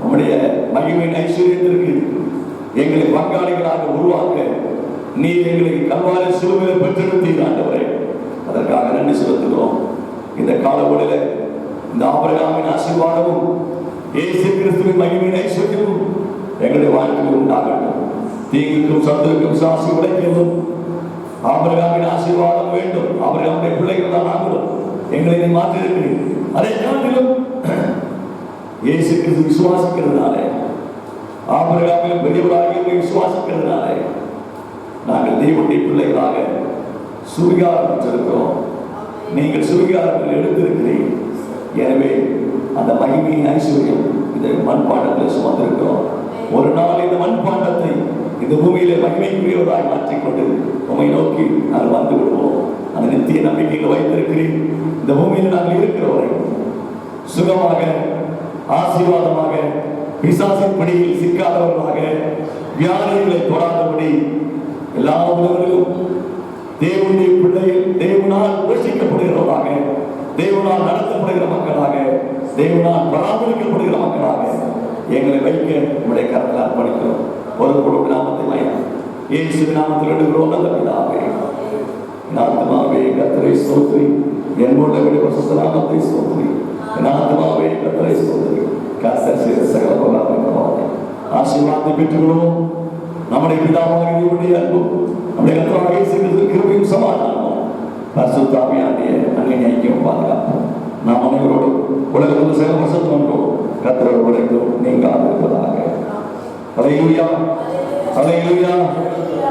நம்முடைய மகிமையின் ஐஸ்வர்யத்திற்கு எங்களை பங்காளிகளாக உருவாக்க நீர் எங்களை கல்வாரி சிலுவையில் பெற்றெடுத்தீர் ஆண்டவரே. அதற்காக நன்றி செலுத்துகிறோம். இந்த காலவெளியில இந்த ஆபிரகாமின் ஆசீர்வாதமும் இயேசு கிறிஸ்துவின் மகிமையின் ஐஸ்வர்யமும் எங்களுடைய வாழ்க்கையில் உண்டாகட்டும். தீங்குக்கும் சத்துருக்கும் சாசி உடைக்கவும் ஆபிரகாமின் ஆசீர்வாதம் வேண்டும். ஆபிரகாமுடைய பிள்ளைகள் தான் நாங்களும். எங்களை நீ மாற்றிருக்கிறீர். அதை காட்டிலும் இயேசு கிறிஸ்து விசுவாசிக்கிறதுனால, ஆபிரகாமிலும் பெரியவராக விசுவாசிக்கிறதுனால நாங்கள் தேவனுடைய பிள்ளைகளாக சுவிகாரம் பெற்றிருக்கிறோம். நீங்கள் சுவிகாரத்தில் எடுத்திருக்கிறீர்கள். எனவே அந்த மகிமையின் ஐஸ்வர்யம் இந்த மண்பாண்டத்தில் சுமந்திருக்கிறோம். ஒரு நாள் இந்த மண்பாண்டத்தை இந்த பூமியிலே மகிமைக்குரியவராய் மாற்றிக்கொண்டு உம்மை நோக்கி நாங்கள் வந்து விடுவோம். அந்த நித்திய நம்பிக்கையில் வைத்திருக்கிறேன். இந்த பூமியில் நாங்கள் இருக்கிறவரை சுகமாக, ஆசீர்வாதமாக, பிசாசின் பிடியில் சிக்காதவர்களாக, வியாதிகளை தொடாதபடி எல்லா உலகிலும் தேவனுடைய பிள்ளைகள் தேவனால் போஷிக்கப்படுகிறவர்களாக, தேவனால் நடத்தப்படுகிற மக்களாக, தேவனால் பராமரிக்கப்படுகிற மக்களாக எங்களை வைக்க உங்களுடைய கரத்தில் அர்ப்பணிக்கிறோம். ஒரு குடும்ப நாமத்தை மயம் இயேசு நாமத்தில் எடுக்கிறோம். நல்ல பிதாவே, என் ஆத்துமாவே கர்த்தரை ஸ்தோத்திரி, என்னோட பரிசுத்த நாமத்தை ஸ்தோத்திரி. என் ஆத்துமாவே கர்த்தரை ஸ்தோத்திரி. கர்த்தர் செய்த சகல உபகாரங்களுக்காக ஆசீர்வாதத்தை பெற்றுக்கொள்வோம். நம்முடைய பிதாவாகிய தேவனுடைய அன்பும் நம்முடைய கர்த்தராகிய இயேசு கிறிஸ்துவின் கிருபையும் சமாதானமும் பரிசுத்த ஆவியானவருடைய அன்பின் ஐக்கியமும் பாதுகாப்போம். நாம் அனைவரோடும் உலகத்தில் சகல வசந்தோம் கர்த்தரோடு உலகம் நீங்காது இருப்பதாக. அல்லேலூயா, அல்லேலூயா,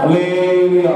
அல்லேலூயா.